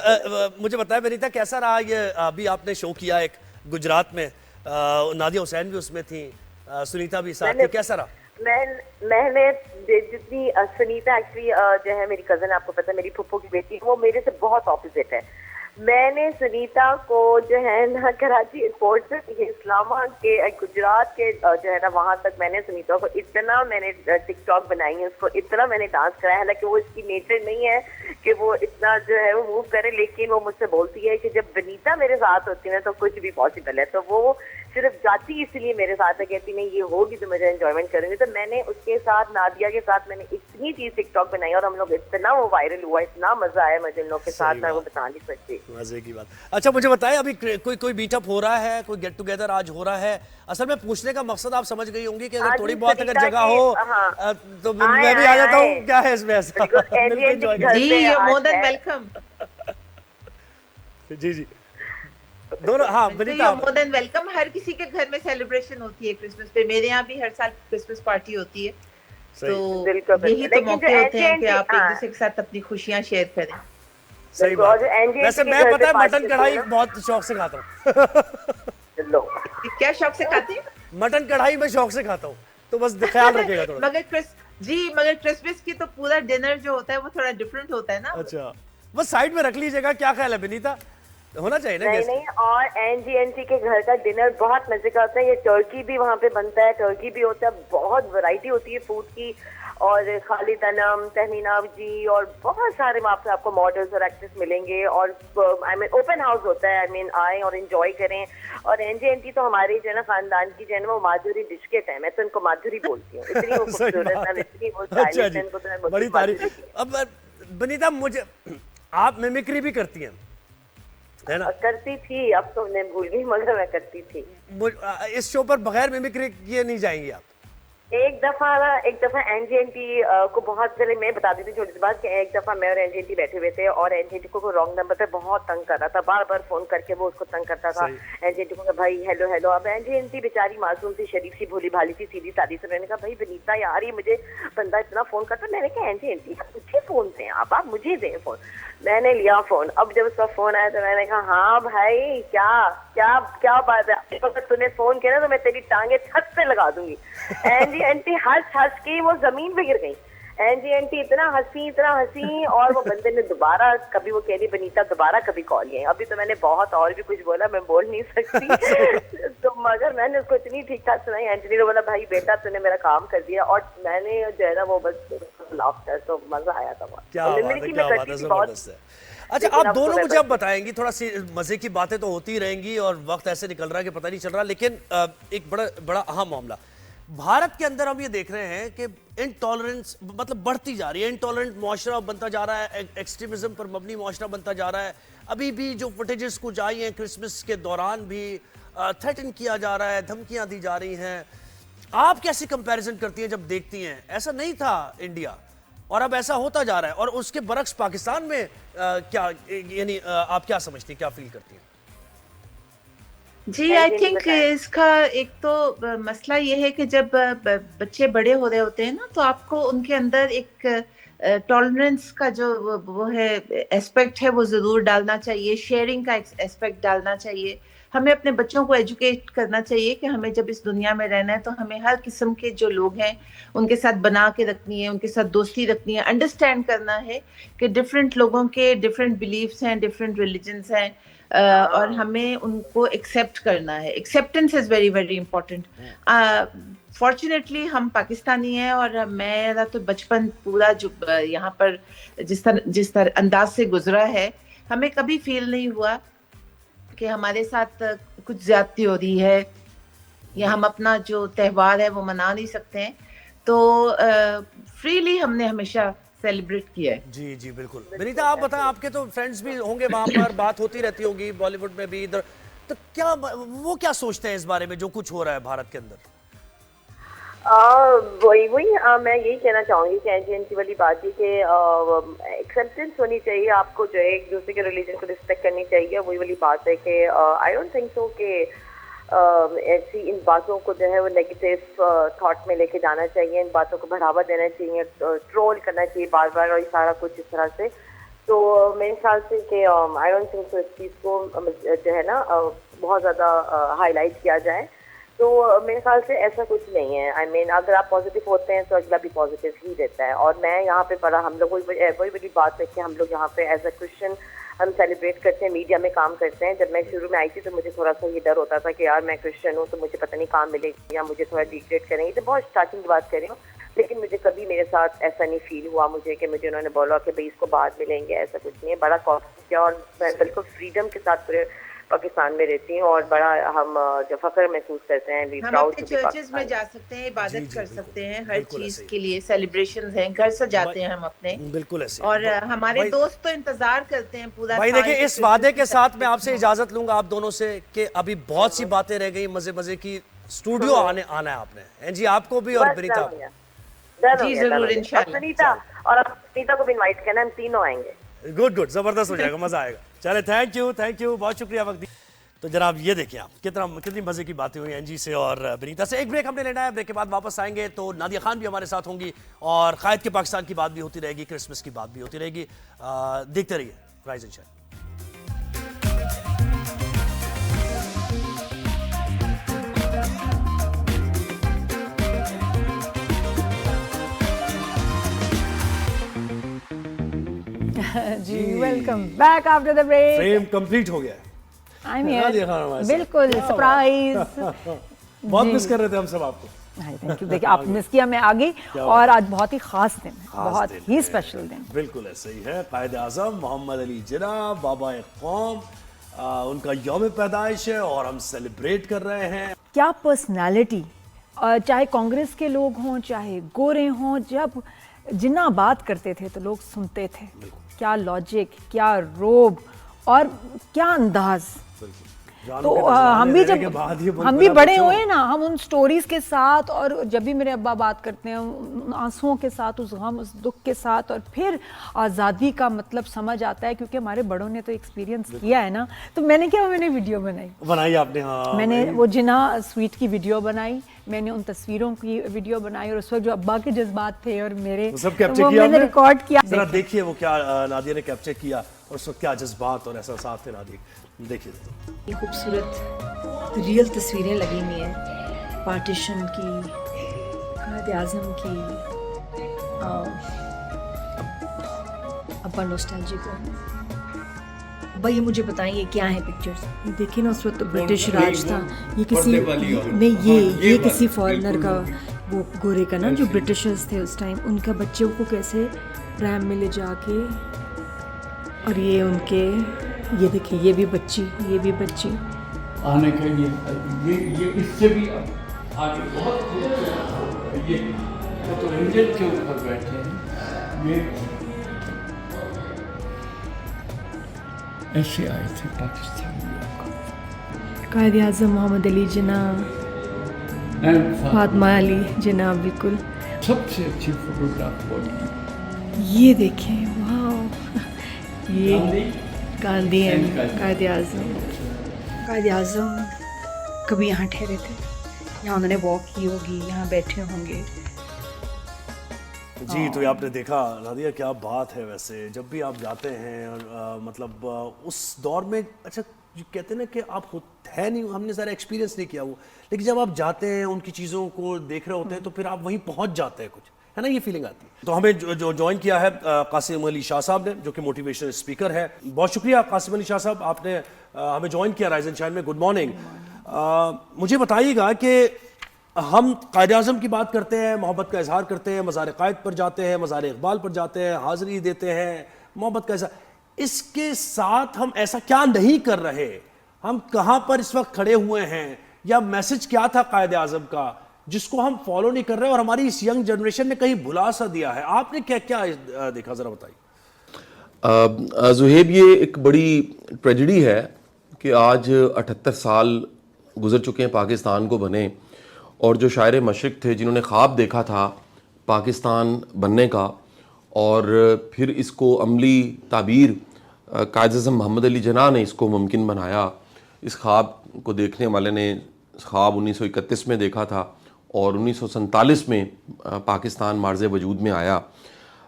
मुझे बताएं बनीता, कैसा रहा ये? अभी आपने शो किया एक गुजरात में, नादिया हुसैन भी उसमें थी, सुनीता भी साथ थी, कैसा रहा? मैंने जितनी सुनीता एक्चुअली जो है मेरी कजन, आपको पता है मेरी फुप्पो की बेटी, वो मेरे से बहुत ऑपोजिट है। मैंने सुनीता को जो है ना कराची एयरपोर्ट से इस्लामाबाद के गुजरात के जो है ना वहां तक मैंने सुनीता को इतना मैंने टिकटॉक बनाई है, उसको इतना मैंने डांस कराया, हालांकि वो इसकी नेचर नहीं है कि वो इतना जो है वो मूव करे, लेकिन वो मुझसे बोलती है कि जब बनीता मेरे साथ होती है तो कुछ भी पॉसिबल है। तो वो सिर्फ जाती इसलिए मेरे साथ है, कहती नहीं ये होगी तो मुझे एंजॉयमेंट करूंगी। तो मैंने उसके साथ, नादिया के साथ मैंने इतनी चीज टिकटॉक बनाई, और हम लोग इतना वो वायरल हुआ, इतना मजा आया मुझे इन लोग के साथ, मैं वो बता नहीं सकती। मजे की बात। अच्छा, मुझे बताएं अभी कोई मीटअप हो रहा है, कोई गेट टुगेदर आज हो रहा है? असल में पूछने का मकसद आप समझ गई होंगी कि अगर थोड़ी बहुत अगर जगह हो तो मैं भी आ जाता हूँ, क्या है इसमें ऐसा? जी, मोर देन वेलकम। जी दोनों, हाँ बनीता, मोर देन वेलकम। हर किसी के घर में सेलिब्रेशन होती है क्रिसमस पे, मेरे यहाँ भी हर साल क्रिसमस पार्टी होती है, तो यही तो मौके होते हैं कि आप एक दूसरे के साथ अपनी खुशियाँ शेयर करें। सही बात। वैसे मैं पता है मटन कढ़ाई बहुत शौक से खाता हूँ। क्या शौक से खाते हैं? मटन कढ़ाई में शौक से खाता हूँ, तो बस ख्याल रखिएगा थोड़ा। मगर क्रिसमस की तो पूरा डिनर जो होता है वो थोड़ा डिफरेंट होता है ना। अच्छा, बस साइड में रख लीजिएगा, क्या ख्याल है बनीता? होना चाहिए ना? नहीं, और एनजीएनटी के घर का डिनर बहुत मजे का होता है। ये टर्की भी वहाँ पे बनता है, टर्की भी होता है, बहुत वैरायटी होती है फूड की, और खालिद अनम, तहमीना जी, और बहुत सारे वहाँ पे आपको मॉडल्स और एक्ट्रेस मिलेंगे, और आई मीन ओपन हाउस होता है, आई मीन आए और एंजॉय करें। और एनजीएनटी तो हमारे जो है ना खानदान की जो है ना वो माधुरी डिस्केट है, मैं तो इनको माधुरी बोलती हूँ, इतनी वो खूबसूरत है, इतनी वो स्टाइलिश है, इनको तो मैं बड़ी तारीफ। अब बनीता, मुझे आप मिमिक्री भी करती हैं है ना? करती थी, अब तो मैं भूल गई, मगर मैं करती थी। इस शो पर बगैर मिमिक्री किए नहीं जाएंगी आप? एक दफा एनजीएनटी को बहुत पहले मैं बता दी थी छोटी सी बात कि एक दफा मैं और एनजीएनटी बैठे हुए थे, और एनजीएनटी को रॉन्ग नंबर पे बहुत तंग कर रहा था, बार बार फोन करके वो उसको तंग करता था। एनजीएनटी को भाई हेलो। अब एनजीएनटी बेचारी मासूम सी, शरीफ सी, भोली भाली सी, सीधी सादी से, मैंने कहा भाई बनीता यार, ये मुझे बंदा इतना फोन करता। मैंने कहा एनजीएनटी मुझे फोन दें आप मुझे दें फोन। मैंने लिया फोन। अब जब उसका फोन आया तो मैंने कहा हाँ भाई, क्या बात है, अगर तूने फोन किया ना तो मैं तेरी टांगे छत पे लगा दूंगी। एनजीएनटी हंस के वो जमीन पे गिर गई। एनजीएनटी इतना हंसी, और वो बंदे ने दोबारा, कभी वो कह रही बनीता दोबारा कभी कॉल किया। अभी तो मैंने बहुत और भी कुछ बोला, मैं बोल नहीं सकती तो मगर मैंने उसको इतनी ठीक ठाक सुनाई। एंटनी ने बोला भाई बेटा तूने मेरा काम कर दिया, और मैंने जो है ना वो बस लाफ कर, तो मजा आया था बहुत। क्या बात है, जबरदस्त है। अच्छा, आप दोनों मुझे अब बताएंगी, थोड़ा सी मजे की बातें तो होती रहेंगी और वक्त ऐसे निकल रहा है कि पता नहीं चल रहा, लेकिन एक बड़ा अहम मामला भारत के अंदर हम ये देख रहे हैं कि इंटॉलरेंस मतलब बढ़ती जा रही है, इंटॉलरेंट मुआशरा बनता जा रहा है, एक्सट्रीमिज्म पर मबनी मुआशरा बनता जा रहा है। अभी भी जो फुटेजेस कुछ आई हैं क्रिसमस के दौरान भी थ्रेटन किया जा रहा है, धमकियां दी जा रही हैं। आप कैसी कंपैरिजन करती हैं जब देखती हैं ऐसा नहीं था इंडिया और अब ऐसा होता जा रहा है, और उसके बरक्स पाकिस्तान में क्या यानी आप क्या समझती हैं, क्या फील करती हैं? जी, आई थिंक इसका एक तो मसला ये है कि जब बच्चे बड़े हो रहे होते हैं ना, तो आपको उनके अंदर एक टॉलरेंस का जो वो है एस्पेक्ट है वो जरूर डालना चाहिए, शेयरिंग का एस्पेक्ट डालना चाहिए। हमें अपने बच्चों को एजुकेट करना चाहिए कि हमें जब इस दुनिया में रहना है तो हमें हर किस्म के जो लोग हैं उनके साथ बना के रखनी है, उनके साथ दोस्ती रखनी है, अंडरस्टैंड करना है कि डिफरेंट लोगों के डिफरेंट बिलीफ्स हैं, डिफरेंट रिलीजन्स हैं, और हमें उनको एक्सेप्ट करना है। Acceptance is very very important. Fortunately हम पाकिस्तानी हैं, और मेरा तो बचपन पूरा जो यहाँ पर जिस तरह अंदाज से गुजरा है, हमें कभी फील नहीं हुआ कि हमारे साथ कुछ ज्यादती हो रही है या हम अपना जो त्यौहार है वो मना नहीं सकते हैं, तो फ्रीली हमने हमेशा सेलिब्रेट किया है। जी जी बिल्कुल। विनीता आप बताएं, आपके तो फ्रेंड्स भी होंगे वहां पर, बात होती रहती होगी बॉलीवुड में भी इधर, तो क्या वो क्या सोचते हैं इस बारे में जो कुछ हो रहा है भारत के अंदर? वही मैं यही कहना चाहूंगी कि एनजीएनसी वाली बात है कि एक्सेप्टेंस होनी चाहिए, आपको जो है एक दूसरे के रिलीजन को रिस्पेक्ट करनी चाहिए। वही वाली बात है कि आई डोंट थिंक सो कि ऐसी इन बातों को जो है वो नेगेटिव थॉट में लेके जाना चाहिए, इन बातों को बढ़ावा देना चाहिए, ट्रोल करना चाहिए बार बार और ये सारा कुछ इस तरह से। तो मेरे ख्याल से कि आई डोंट थिंक सो इस चीज़ को जो है ना बहुत ज़्यादा हाईलाइट किया जाए। तो मेरे ख्याल से ऐसा कुछ नहीं है। आई मीन अगर आप पॉजिटिव होते हैं तो अगला भी पॉजिटिव ही रहता है। और मैं यहाँ पे पढ़ा, हम लोग वही बड़ी बात है कि हम लोग यहाँ पे एज अ क्रिश्चियन हम सेलिब्रेट करते हैं, मीडिया में काम करते हैं। जब मैं शुरू में आई थी तो मुझे थोड़ा सा ये डर होता था कि यार मैं क्रिश्चियन हूँ तो मुझे पता नहीं काम मिलेगी या मुझे थोड़ा डिग्रेड करेंगे। तो बहुत स्टार्टिंग की बात कर रही हूँ, लेकिन मुझे कभी मेरे साथ ऐसा नहीं फील हुआ मुझे कि मुझे उन्होंने बोला कि भाई इसको बाद मिलेंगे, ऐसा कुछ नहीं है। बड़ा कॉन्फिडेंस किया और मैं बिल्कुल फ्रीडम के साथ पूरे पाकिस्तान में रहती हूँ और बड़ा हम जो फख्र महसूस करते हैं। हम अपने चर्चेस में जा सकते हैं, इबादत कर सकते हैं, हर चीज के लिए सेलिब्रेशंस हैं, घर सजाते हैं हम अपने, बिल्कुल ऐसे। और हमारे दोस्त तो इंतजार करते हैं पूरा भाई देखिए, इस वादे के साथ मैं आपसे इजाजत लूंगा आप दोनों से कि अभी बहुत सी बातें रह गई मजे मजे की। स्टूडियो आना है आपने जी, आपको भी और विनीता। जी जरूर इंशाल्लाह। सुनीता और अब सुनीता को भी इनवाइट करना, हम तीनों आएंगे। गुड गुड, जबरदस्त हो जाएगा, मजा आएगा। चले, थैंक यू, बहुत शुक्रिया वक्त दी। तो जनाब ये देखिए आप कितनी मजे की बातें हुई एनजी से और विनीता से। एक ब्रेक हमने लेना है, ब्रेक के बाद वापस आएंगे तो नादिया खान भी हमारे साथ होंगी और कायद के पाकिस्तान की बात भी होती रहेगी, क्रिसमस की बात भी होती रहेगी। देखते रहिए राइज एंड शाइन। जी welcome back after the break. Frame complete हो गया है। आई एम बिल्कुल सरप्राइज। बहुत मिस कर रहे थे हम सब आपको। Thank you. देखिए आप मिस किया, मैं आ गई और आज बहुत ही खास दिन है, बहुत ही स्पेशल दिन। बिल्कुल ऐसे ही है। कायद आज़म मोहम्मद अली जिन्ना बाबा कौम, उनका यौम पैदाइश है और हम सेलिब्रेट कर रहे हैं। क्या पर्सनालिटी, चाहे कांग्रेस के लोग हों चाहे गोरे हों, जब जिन्ना बात करते थे तो लोग सुनते थे। क्या लॉजिक, क्या रोब और क्या अंदाज। तो हम भी जब हम भी बड़े हुए ना, हम उन स्टोरीज के साथ, और जब भी मेरे अब्बा बात करते हैं उन आंसुओं के साथ, उस गम उस दुख के साथ, और फिर आज़ादी का मतलब समझ आता है क्योंकि हमारे बड़ों ने तो एक्सपीरियंस किया है ना। तो मैंने क्या, मैंने वीडियो बनाई आपने। हाँ, मैंने वो जिन्ना स्वीट की वीडियो बनाई, मैंने उन तस्वीरों की वीडियो बनाई और उस वक्त जो अब्बा के जज्बात थे और मेरे, वो सब कैप्चर किया, मैंने रिकॉर्ड किया। जरा देखिए वो क्या नादिया ने कैप्चर किया और उस वक्त क्या जज्बात और एहसास थे नादिया, देखिए। ये खूबसूरत रियल तस्वीरें लगी हुई हैं पार्टीशन की, कायद आज़म की, अब्बा नॉस्टैल्जिक हो। भाई ये मुझे बताइए क्या है पिक्चर्स? ये देखिए ना, उस वक्त तो ब्रिटिश राज था। ये किसी नहीं, ये किसी फॉरेनर का, वो गोरे का ना, जो ब्रिटिशर्स थे उस टाइम, उनका बच्चों को कैसे रैम में ले जाके, और ये उनके, ये देखिए ये भी बच्ची आने का ये इससे भी आगे बहुत खूबसूरत। ये तो इंजन के ऊपर बैठे हैं, ये ऐसे आए थे पाकिस्तान में। कायद आज़म मोहम्मद अली जिन्ना, फातिमा अली जिन्ना, बिल्कुल सबसे अच्छी फोटोग्राफ बॉडी। ये देखें, वाह, ये गांधी हैं। कायद आज़म कभी यहाँ ठहरे थे, यहाँ उन्होंने वॉक की होगी, यहाँ बैठे होंगे। जी तो ये आपने देखा नादिया, क्या बात है। वैसे जब भी आप जाते हैं और मतलब उस दौर में, अच्छा कहते हैं ना कि आप है नहीं, हमने सारा एक्सपीरियंस नहीं किया वो, लेकिन जब आप जाते हैं उनकी चीज़ों को देख रहे होते हैं तो फिर आप वहीं पहुंच जाते हैं, कुछ है ना, ये फीलिंग आती है। तो हमें जो ज्वाइन किया है कासिम अली शाह साहब ने, जो कि मोटिवेशनल स्पीकर है। बहुत शुक्रिया कासिम अली शाह साहब, आपने हमें ज्वाइन किया राइज एंड शाइन में। Good morning. मुझे बताइएगा कि हम कायद आज़म की बात करते हैं, मोहब्बत का इजहार करते हैं, मज़ार कायद पर जाते हैं, मज़ार इकबाल पर जाते हैं, हाज़िरी देते हैं, मोहब्बत का इजहार, इसके साथ हम ऐसा क्या नहीं कर रहे? हम कहाँ पर इस वक्त खड़े हुए हैं या मैसेज क्या था कायदे आजम का जिसको हम फॉलो नहीं कर रहे और हमारी इस यंग जनरेशन ने कहीं भुला सा दिया है? आपने क्या क्या देखा, जरा बताइए। जुहेब, ये एक बड़ी ट्रेजेडी है कि आज 78 साल गुजर चुके हैं पाकिस्तान को बने, और जो शायर मशरिक थे जिन्होंने ख्वाब देखा था पाकिस्तान बनने का और फिर इसको अमली ताबीर कायद-ए-आज़म मोहम्मद अली जिन्ना ने इसको मुमकिन बनाया। इस ख्वाब को देखने वाले ने ख्वाब 1931 में देखा था और 1947 में पाकिस्तान मार्ज़े वजूद में आया।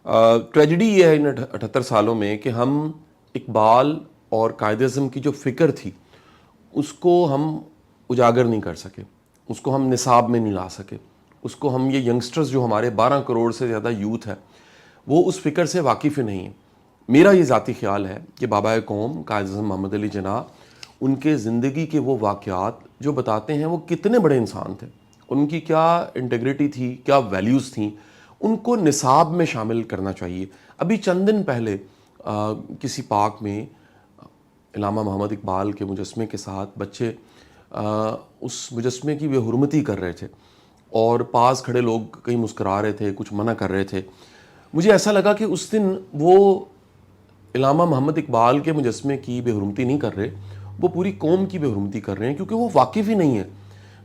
ट्रेजेडी ये है इन 78 सालों में कि हम इकबाल और कायद-ए-आज़म की जो फ़िक्र थी उसको हम उजागर नहीं कर सके, उसको हम निसाब में नहीं ला सके, उसको हम ये यंगस्टर्स जो हमारे 12 करोड़ से ज़्यादा यूथ है वो उस फ़िक्र से वाकिफ़ ही नहीं है। मेरा ये ज़ाती ख्याल है कि बाबा कौम कायद-ए-आज़म मोहम्मद अली जिन्ना, उनके ज़िंदगी के वो वाक़यात जो बताते हैं वो कितने बड़े इंसान थे, उनकी क्या इंटेग्रिटी थी, क्या वैल्यूज़ थी, उनको निसाब में शामिल करना चाहिए। अभी चंद दिन पहले किसी पार्क में इलामा मोहम्मद इकबाल के मुजस्मे के साथ बच्चे उस मुजस्मे की बेहुरमती कर रहे थे और पास खड़े लोग कहीं मुस्कुरा रहे थे, कुछ मना कर रहे थे। मुझे ऐसा लगा कि उस दिन वो इलामा मोहम्मद इकबाल के मुजस्मे की बेहुरमती नहीं कर रहे, वो पूरी कौम की बेहुरमती कर रहे हैं, क्योंकि वो वाकिफ़ ही नहीं है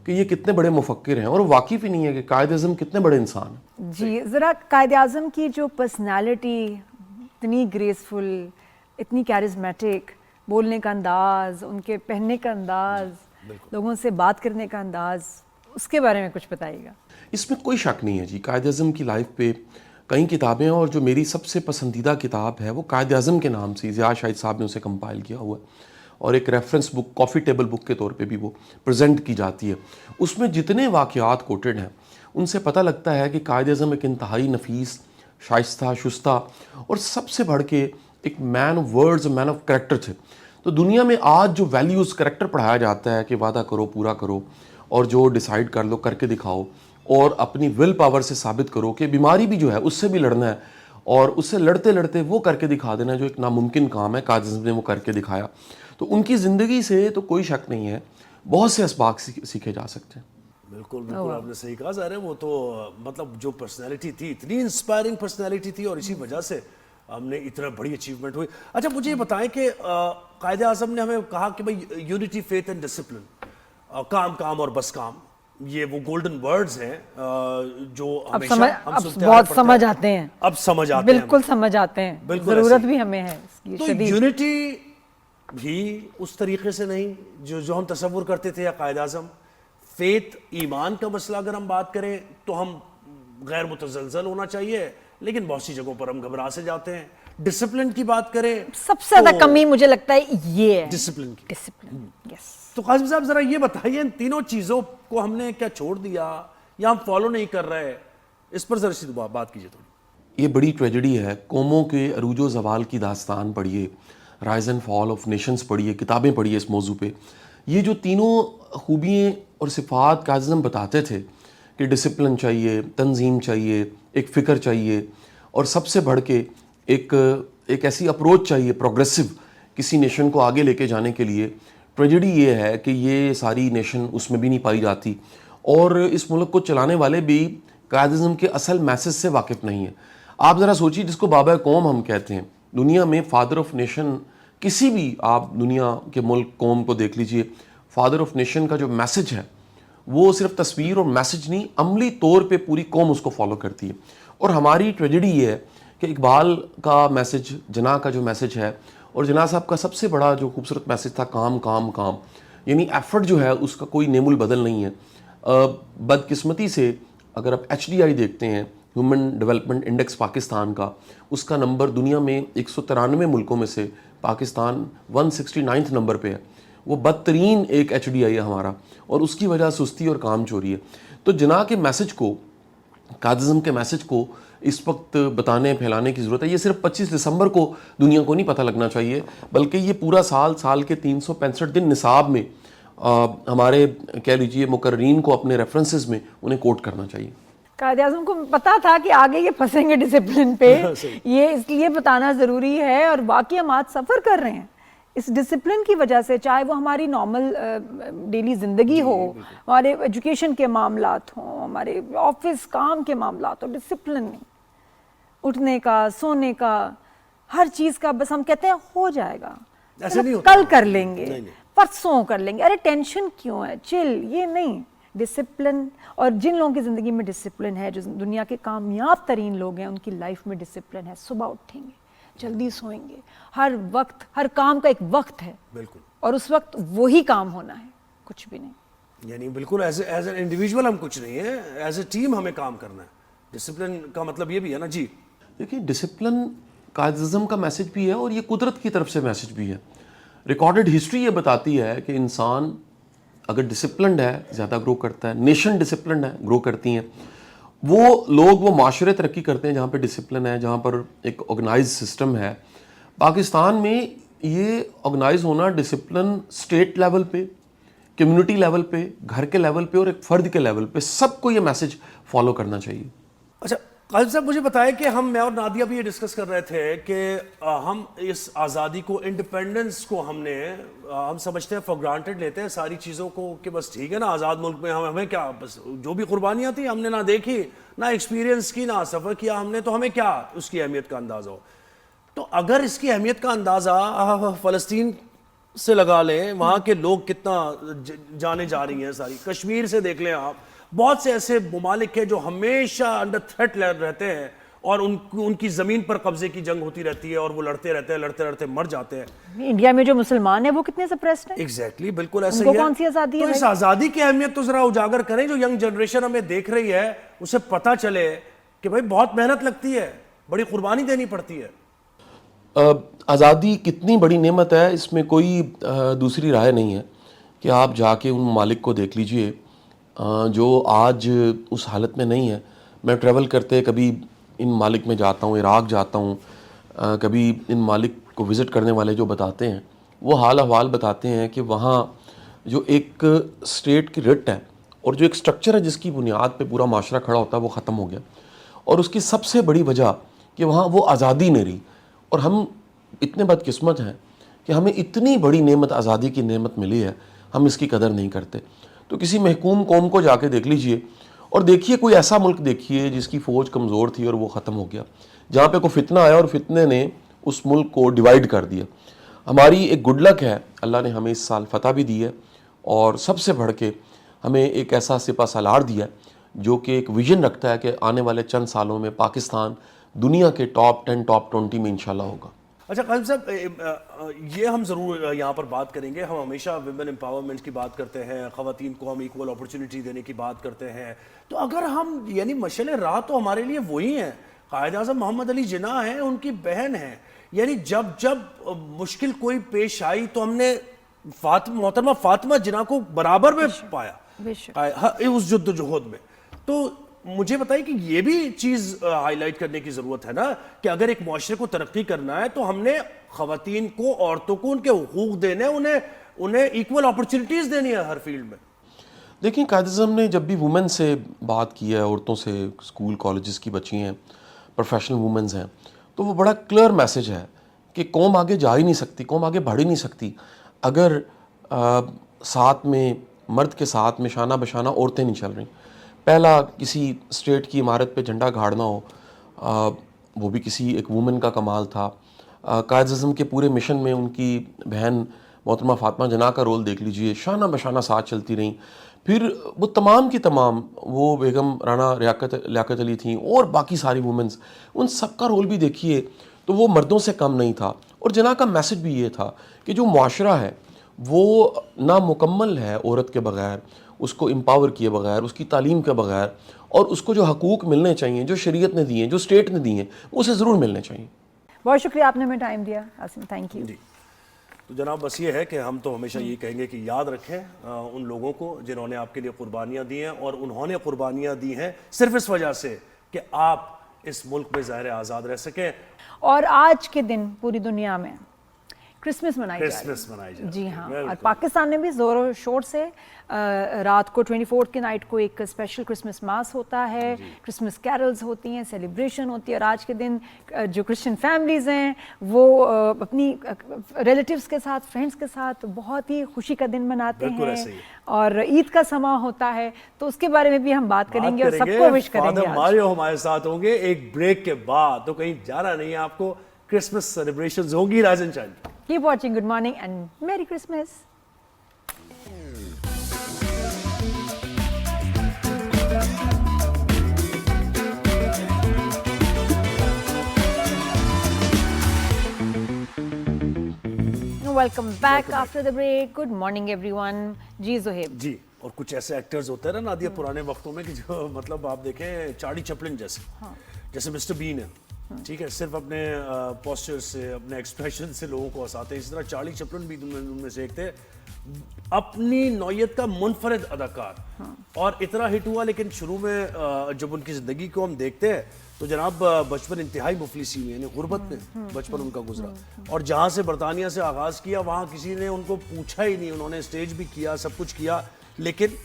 कि ये कितने बड़े मुफक्किर हैं और वाकिफ़ ही नहीं है कि कायद-ए-आज़म कितने बड़े इंसान हैं। जी, ज़रा कायद-ए-आज़म की जो पर्सनालिटी, इतनी ग्रेसफुल, इतनी कैरिज्मेटिक, बोलने का अंदाज़, उनके पहनने का अंदाज़, लोगों से बात करने का अंदाज़, उसके बारे में कुछ बताइएगा। इसमें कोई शक नहीं है जी, कायद-ए-आज़म की लाइफ पे कई किताबें हैं और जो मेरी सबसे पसंदीदा किताब है वो कायद-ए-आज़म के नाम से ज़िया शाहिद साहब ने उसे कंपाइल किया हुआ है और एक reference book, coffee table book के तौर पे भी वो प्रेजेंट की जाती है। उसमें जितने वाक़यात कोटेड हैं उनसे पता लगता है कि कायद-ए-आज़म एक इंतहाई नफीस, शाइस्ता, शुस्ता और सबसे बढ़ के एक man of words, man of character थे। तो दुनिया में आज जो वैल्यूज़, कैरेक्टर पढ़ाया जाता है कि वादा करो पूरा करो और जो डिसाइड कर लो करके दिखाओ और अपनी विल पावर से साबित करो कि बीमारी भी जो है उससे भी लड़ना है और उससे लड़ते लड़ते वो करके दिखा देना जो एक नामुमकिन काम है, कायद-ए-आज़म ने वो करके दिखाया। तो उनकी ज़िंदगी से तो कोई शक नहीं है, बहुत से असबाक सीखे जा सकते हैं। बिल्कुल बिल्कुल, आपने सही कहा। ज़ाहिर है वो तो मतलब जो पर्सनैलिटी थी, इतनी इंस्पायरिंग पर्सनैलिटी थी और इसी वजह से हमने इतना बड़ी अचीवमेंट हुई। अच्छा, मुझे ये बताएं कि कायद-ए-आज़म ने हमें कहा कि भाई यूनिटी, फेथ एंड डिसिप्लिन, काम काम और बस काम, ये वो गोल्डन वर्ड्स हैं जो हमेशा हम सुनते बहुत समझ आते हैं, अब समझ आते हैं, बिल्कुल समझ आते हैं, ज़रूरत भी हमें है इसकी। तो यूनिटी भी उस तरीके से नहीं जो हम तसव्वुर करते थे या कायद-ए-आज़म। फेथ, ईमान का मसला अगर हम बात करें तो हम गैर मुतज़लज़ल होना चाहिए, लेकिन बहुत सी जगहों पर हम घबरा से जाते हैं। डिसिप्लिन की बात करें, सबसे ज्यादा कमी मुझे लगता है ये है, डिसिप्लिन की। Discipline, yes. तो कासिम साहब जरा ये बताइए, इन तीनों चीजों को हमने क्या छोड़ दिया या हम फॉलो नहीं कर रहे, इस पर जरा सी बात कीजिए थोड़ी। ये बड़ी ट्रेजेडी है। कौमों के अरूजो ज़वाल की दास्तान पढ़िए, rise and fall of Nations पढ़िए, किताबें पढ़िए इस मौजू पे। ये जो तीनों खूबियाँ और सिफ़ात कायद-ए-आज़म बताते थे कि डिसिप्लिन चाहिए, तंजीम चाहिए, एक फ़िक्र चाहिए और सबसे बढ़ के एक ऐसी अप्रोच चाहिए प्रोग्रेसिव किसी नेशन को आगे लेके जाने के लिए। ट्रेजेडी ये है कि ये सारी नेशन उसमें भी नहीं पाई जाती और इस मुल्क को चलाने वाले भी कायद-ए-आज़म के असल मैसेज से वाकिफ़ नहीं है। आप ज़रा सोचिए, जिसको बाबा कौम हम कहते हैं, दुनिया में फादर ऑफ नेशन, किसी भी आप दुनिया के मुल्क कौम को देख लीजिए, फादर ऑफ नेशन का जो मैसेज है वो सिर्फ तस्वीर और मैसेज नहीं, अमली तौर पे पूरी कौम उसको फॉलो करती है। और हमारी ट्रेजेडी ये है कि इकबाल का मैसेज, जिन्ना का जो मैसेज है और जिन्ना साहब का सबसे बड़ा जो खूबसूरत मैसेज था काम काम काम, यानी एफर्ट जो है उसका कोई नेमुल बदल नहीं है। बदकिस्मती से अगर आप HDI देखते हैं, ह्यूमन डेवलपमेंट इंडेक्स पाकिस्तान का, उसका नंबर दुनिया में 193 मुल्कों में से पाकिस्तान 169 नंबर पे है। वो बदतरीन एक HDI है हमारा और उसकी वजह सुस्ती और काम चोरी है। तो जिन्ना के मैसेज को, कायद-ए-आज़म के मैसेज को इस वक्त बताने फैलाने की ज़रूरत है। ये सिर्फ 25 दिसंबर को दुनिया को नहीं पता लगना चाहिए, बल्कि ये पूरा साल के 365 दिन निसाब में हमारे कह लीजिए मुकर्रीन को अपने रेफरेंसेस में उन्हें कोट करना चाहिए। कायद-ए-आज़म को पता था कि आगे ये फंसेंगे डिसिप्लिन पे, ये इसलिए बताना ज़रूरी है और बाकी हम आज सफ़र कर रहे हैं इस डिसिप्लिन की वजह से, चाहे वो हमारी नॉर्मल डेली ज़िंदगी हो, हमारे एजुकेशन के मामलात हों, हमारे ऑफिस काम के मामलात हो, डिसिप्लिन नहीं, उठने का, सोने का, हर चीज़ का बस हम कहते हैं हो जाएगा, ऐसे नहीं होता। कल कर लेंगे, परसों कर लेंगे, अरे टेंशन क्यों है, चिल, ये नहीं। डिसिप्लिन, और जिन लोगों की ज़िंदगी में डिसिप्लिन है, जो दुनिया के कामयाब तरीन लोग हैं, उनकी लाइफ में डिसिप्लिन है। सुबह उठेंगे, जल्दी सोएंगे, हर वक्त, हर काम का एक वक्त है, बिल्कुल, और उस वक्त वही काम होना है, कुछ भी नहीं। यानी बिल्कुल एज एन इंडिविजुअल हम कुछ नहीं है, एज ए टीम हमें काम करना है। डिसिप्लिन का मतलब ये भी है ना जी। देखिए, डिसिप्लिन कायदिज़्म का मैसेज भी है और ये कुदरत की तरफ से मैसेज भी है। रिकॉर्डेड हिस्ट्री ये बताती है कि इंसान अगर डिसिप्लिन्ड है ज़्यादा ग्रो करता है, नेशन डिसिप्लिन्ड है ग्रो करती हैं, वो लोग, वो माशरे तरक्की करते हैं जहाँ पे डिसिप्लिन है, जहाँ पर एक ऑर्गेनाइज सिस्टम है। पाकिस्तान में ये ऑर्गेनाइज होना, डिसिप्लिन स्टेट लेवल पे, कम्युनिटी लेवल पे, घर के लेवल पे और एक फ़र्द के लेवल पे सबको ये मैसेज फॉलो करना चाहिए। अच्छा काजिम साहब, मुझे बताएं कि मैं और नादिया भी ये डिस्कस कर रहे थे कि हम इस आज़ादी को, इंडिपेंडेंस को हम समझते हैं, फॉर ग्रांटेड लेते हैं सारी चीज़ों को कि बस ठीक है ना, आज़ाद मुल्क में हमें क्या, बस जो भी कुर्बानियाँ थी हमने ना देखी, ना एक्सपीरियंस की, ना सफ़र किया हमने, तो हमें क्या उसकी अहमियत का अंदाज़ा हो। तो अगर इसकी अहमियत का अंदाज़ा फ़लस्तीन से लगा लें, वहाँ के लोग कितना जाने जा रही हैं सारी, कश्मीर से देख लें आप, बहुत से ऐसे ममालिक हैं जो हमेशा अंडर थ्रेट रहते हैं और उनकी ज़मीन पर कब्जे की जंग होती रहती है और वो लड़ते रहते मर जाते हैं। इंडिया में जो मुसलमान है वो कितने सप्रेस्ड हैं? एग्जैक्टली, बिल्कुल ऐसा उनको ही है। कौन सी आज़ादी है? तो इस आज़ादी की अहमियत तो जरा उजागर करें, जो यंग जनरेशन हमें देख रही है उसे पता चले कि भाई बहुत मेहनत लगती है, बड़ी कुर्बानी देनी पड़ती है। आज़ादी कितनी बड़ी नेमत है, इसमें कोई दूसरी राय नहीं है कि आप जाके उन ममालिक को देख लीजिए जो आज उस हालत में नहीं है। मैं ट्रैवल करते कभी इन मालिक में जाता हूँ, इराक़ जाता हूँ, कभी इन मालिक को विज़िट करने वाले जो बताते हैं वो हाल अहवाल बताते हैं कि वहाँ जो एक स्टेट की रिट है और जो एक स्ट्रक्चर है जिसकी बुनियाद पे पूरा माशरा खड़ा होता है वो ख़त्म हो गया, और उसकी सबसे बड़ी वजह कि वहाँ वो आज़ादी नहीं रही। और हम इतने बदकिस्मत हैं कि हमें इतनी बड़ी नेमत, आज़ादी की नेमत मिली है, हम इसकी कदर नहीं करते। तो किसी महकूम कौम को जाके देख लीजिए और देखिए, कोई ऐसा मुल्क देखिए जिसकी फ़ौज कमज़ोर थी और वो ख़त्म हो गया, जहाँ पे कोई फितना आया और फितने ने उस मुल्क को डिवाइड कर दिया। हमारी एक गुड लक है, अल्लाह ने हमें इस साल फतह भी दी है और सबसे बढ़ के हमें एक ऐसा सिपा सालार दिया है जो कि एक विजन रखता है कि आने वाले चंद सालों में पाकिस्तान दुनिया के टॉप 10, टॉप 20 में इंशाल्लाह होगा। अच्छा काजिम साहब, ये हम ज़रूर यहाँ पर बात करेंगे। हम हमेशा विमेन एम्पावरमेंट की बात करते हैं, ख़वातीन को हम इक्वल अपॉर्चुनिटी देने की बात करते हैं। तो अगर हम, यानी मशअले राह तो हमारे लिए वही हैं, कायद आज़म मोहम्मद अली जिन्ना हैं, उनकी बहन हैं, यानी जब जब मुश्किल कोई पेश आई तो हमने मोहतरमा फातिमा जिन्ना को बराबर में पाया उस जद्दोजहद में। तो मुझे बताइए कि ये भी चीज़ हाईलाइट करने की ज़रूरत है ना कि अगर एक मुआशरे को तरक्की करना है तो हमने ख़वातीन को, औरतों को उनके हुकूक देने, उन्हें इक्वल अपॉर्चुनिटीज़ देनी है हर फील्ड में। देखिए, कायद-ए-आज़म ने जब भी वुमेन से बात की है, औरतों से, स्कूल कॉलेजेस की बच्ची हैं, प्रोफेशनल वुमेन्स हैं, तो वो बड़ा क्लियर मैसेज है कि कौम आगे जा ही नहीं सकती, कौम आगे बढ़ ही नहीं सकती अगर साथ में, मर्द के साथ में शाना बशाना औरतें नहीं चल रही। पहला किसी स्टेट की इमारत पे झंडा गाड़ना हो, वो भी किसी एक वुमेन का कमाल था। कायद-ए-आज़म के पूरे मिशन में उनकी बहन मोहतरमा फातिमा जिन्ना का रोल देख लीजिए, शाना बशाना साथ चलती रहीं। फिर वो तमाम की तमाम, वो बेगम राना लियाकत अली थी और बाकी सारी वुमेंस, उन सब का रोल भी देखिए तो वो मर्दों से कम नहीं था। और जिन्ना का मैसेज भी ये था कि जो मुआशरा है वो नामुकम्मल है औरत के बग़ैर, उसको एम्पावर किए बगैर, उसकी तालीम के बगैर, और उसको जो हकूक़ मिलने चाहिए, जो शरीयत ने दिए, जो स्टेट ने दिए, उसे ज़रूर मिलने चाहिए। बहुत शुक्रिया, आपने हमें टाइम दिया आसिम, थैंक यू। तो जनाब, बस ये है कि हम तो हमेशा ये कहेंगे कि याद रखें उन लोगों को जिन्होंने आपके लिए कुर्बानियाँ दी हैं, और उन्होंने कुर्बानियाँ दी हैं सिर्फ इस वजह से कि आप इस मुल्क में ज़ाहिर आज़ाद रह सकें। और आज के दिन पूरी दुनिया में क्रिसमस मनाई जा रही है। क्रिसमस मनाई जा रही है। जी हाँ, और बिल्कुल। पाकिस्तान में भी जोरों शोर से रात को 24 की नाइट को एक स्पेशल क्रिसमस मास होता है, क्रिसमस कैरल्स होती हैं, सेलिब्रेशन होती है। और आज के दिन जो क्रिश्चियन फैमिलीज़ हैं वो अपनी रिलेटिव्स के साथ, फ्रेंड्स के साथ बहुत ही खुशी का दिन मनाते बिल्कुल ऐसे ही हैं है। और ईद का समा होता है, तो उसके बारे में भी हम बात करेंगे और सबको विश करेंगे फादर आज। मारियो हमारे साथ होंगे एक ब्रेक के बाद, तो कहीं जाना नहीं है आपको। क्रिसमस सेलिब्रेशंस होंगी Ryzen channel. Keep watching. Good morning and Merry Christmas. Welcome back after the break. Good morning everyone. जी जोहेब। जी, और कुछ ऐसे एक्टर्स होते हैं ना नादिया पुराने वक्तों में कि जो मतलब आप देखें चार्ली चैपलिन जैसे, जैसे मिस्टर बीन है, ठीक है, सिर्फ अपने पोस्चर से, अपने एक्सप्रेशन से लोगों को हंसाते हैं। इस तरह चार्ली चैपलिन भी उनमें से एक थे, अपनी नौयत का मुनफरिद अदाकार। और इतना हिट हुआ, लेकिन शुरू में जब उनकी जिंदगी को हम देखते हैं तो जनाब बचपन इंतहाई मुफलिसी में, यानी गुर्बत में बचपन उनका गुजरा। और जहाँ से बरतानिया से आगाज किया वहाँ किसी ने उनको पूछा ही नहीं। उन्होंने स्टेज भी किया, सब कुछ किया, लेकिन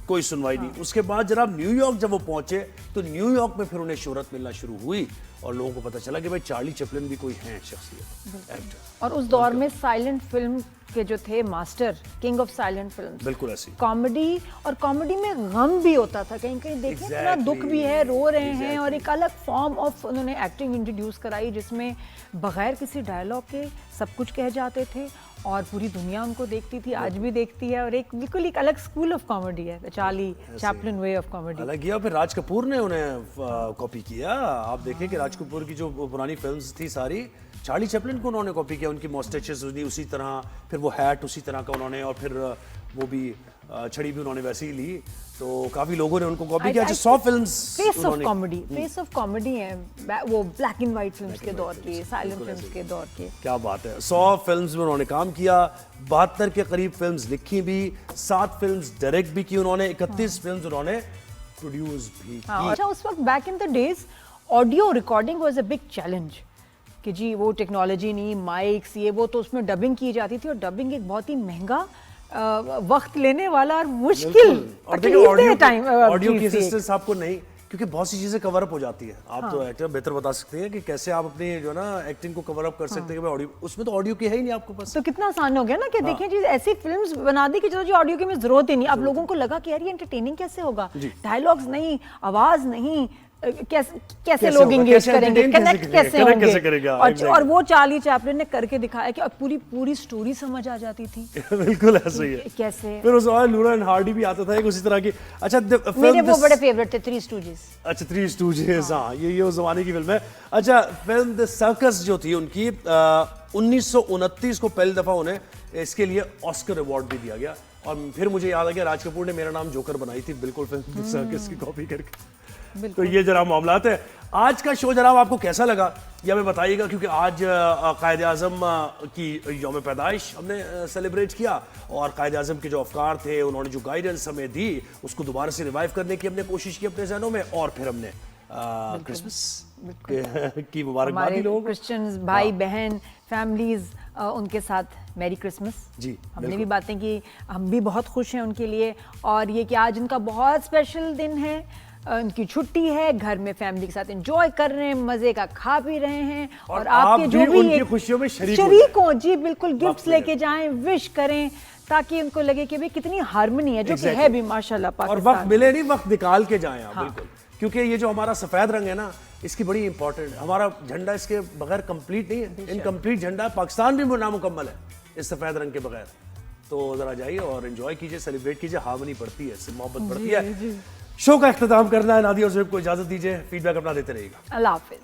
कोई सुनवाई नहीं। उसके बाद जनाब न्यूयॉर्क जब वो पहुंचे तो न्यूयॉर्क में फिर उन्हें शोहरत मिलना शुरू हुई और लोगों को पता चला कि भाई चार्ली चैपलिन भी कोई है शख्सियत, एक्टर। और उस दौर में साइलेंट फिल्म के जो थे master, king of silent film, बिल्कुल ऐसी कॉमेडी, और कॉमेडी में गम भी होता था, कहीं कहीं देखें इतना दुख भी है, रो रहे हैं। और एक अलग फॉर्म ऑफ उन्होंने एक्टिंग इंट्रोड्यूस कराई जिसमें बगैर किसी डायलॉग के सब कुछ कह जाते थे और पूरी दुनिया उनको देखती थी, आज भी देखती है। और एक बिल्कुल एक अलग स्कूल ऑफ कॉमेडी है, Charlie Chaplin way of comedy. अलग किया। फिर राज कपूर ने उन्हें कॉपी किया। आप देखें कि राज कपूर की जो पुरानी फिल्म्स थी सारी चार्ली चैपलिन को उन्होंने कॉपी किया। उनकी मॉस्टेचेस उसी तरह, फिर वो हैट उसी तरह का उन्होंने, और फिर वो भी छड़ी भी उन्होंने वैसे ही ली। तो काफी लोगों ने उनको कॉपी किया। 100 films face of comedy, face of comedy है वो ब्लैक एंड व्हाइट फिल्म्स के दौर की, साइलेंट फिल्म्स के दौर के। क्या बात है। 100 फिल्म्स में उन्होंने काम किया, 72 के करीब फिल्म्स लिखी भी, 7 फिल्म्स डायरेक्ट भी की उन्होंने, 31 फिल्म्स उन्होंने प्रोड्यूस भी की। अच्छा, उस वक्त back in the days audio recording was a big challenge कि जी वो टेक्नोलॉजी नहीं, माइक्स ये वो, तो उसमें डबिंग की जाती थी और डबिंग एक बहुत ही महंगा, वक्त लेने वाला और मुश्किल ऑडियो की असिस्टेंस आपको नहीं, क्योंकि बहुत सी चीजें कवर अप हो जाती है। आप तो एक्टर बेहतर बता सकते हैं कि कैसे आप अपनी जो है ना एक्टिंग को कवर अप कर सकते हैं कि ऑडियो, उसमें तो ऑडियो की है ही नहीं आपको पास। तो कितना आसान हो गया ना कि देखें जी ऐसी फिल्म्स बना दी कि चलो जी ऑडियो की में जरूरत ही नहीं। अब लोगों को लगा कि यार ये एंटरटेनिंग कैसे होगा, डायलॉग्स नहीं, आवाज नहीं, कैसे लोग एंगेज करेंगे, कनेक्ट कैसे होंगे। और वो चार्ली चैपलिन ने करके दिखाया कि पूरी पूरी स्टोरी समझ आ जाती थी। बिल्कुल ऐसे ही है। कैसे फिर उस और लूरा एंड हार्डी भी आता था एक उसी तरह की। अच्छा, मेरे वो बड़े फेवरेट थे, थ्री स्टूजेस। अच्छा, थ्री स्टूजेस, हाँ, ये उस जमाने की फिल्म है। अच्छा, फिल्म द सर्कस जो थी उनकी 1929 को पहली दफा उन्हें इसके लिए ऑस्कर अवार्ड भी दिया गया। और फिर मुझे याद आ गया राज कपूर ने मेरा नाम जोकर बनाई थी, बिल्कुल फिल्म द सर्कस की कॉपी करके। तो ये जरा मामलात है। आज का शो जनाब आपको कैसा लगा ये हमें बताइएगा, क्योंकि आज कायद आज़म की यौम पैदाइश हमने सेलिब्रेट किया और कायद आज़म के जो अफकार थे, उन्होंने जो गाइडेंस हमें दी, उसको दोबारा से रिवाइव करने की हमने कोशिश की अपने जहनों में। और फिर हमने क्रिसमस की मुबारकबाद दी लोगों को, क्रिश्चियंस भाई बहन फैमिलीज उनके साथ मैरी क्रिसमस। जी, हमने भी बातें की, हम भी बहुत खुश हैं उनके लिए। और ये कि आज उनका बहुत स्पेशल दिन है, उनकी छुट्टी है, घर में फैमिली के साथ एंजॉय कर रहे हैं, मजे का खा पी रहे हैं। और आपके जो भी उनकी खुशियों में शरीक हो जी, बिल्कुल गिफ्ट्स लेके जाएं, विश करें, ताकि उनको लगे कि भाई कितनी हार्मनी है, जो कि है भी माशाल्लाह पाकिस्तान। और वक्त मिले नहीं, वक्त निकाल के जाएं आप। बिल्कुल, क्योंकि ये जो हमारा सफेद रंग है ना, इसकी बड़ी इंपॉर्टेंट है। हमारा झंडा इसके बगैर कंप्लीट नहीं है, इनकम्प्लीट झंडा। पाकिस्तान भी नामुकम्मल है इस सफेद रंग के बगैर। तो जरा जाइए और एंजॉय कीजिए, सेलिब्रेट कीजिए, हार्मनी बढ़ती है, इससे मोहब्बत बढ़ती है। शो का इख्तिताम करना है, नादिया और ज़ुहैब को इजाजत दीजिए, फीडबैक अपना देते रहिएगा। अल्लाह हाफिज।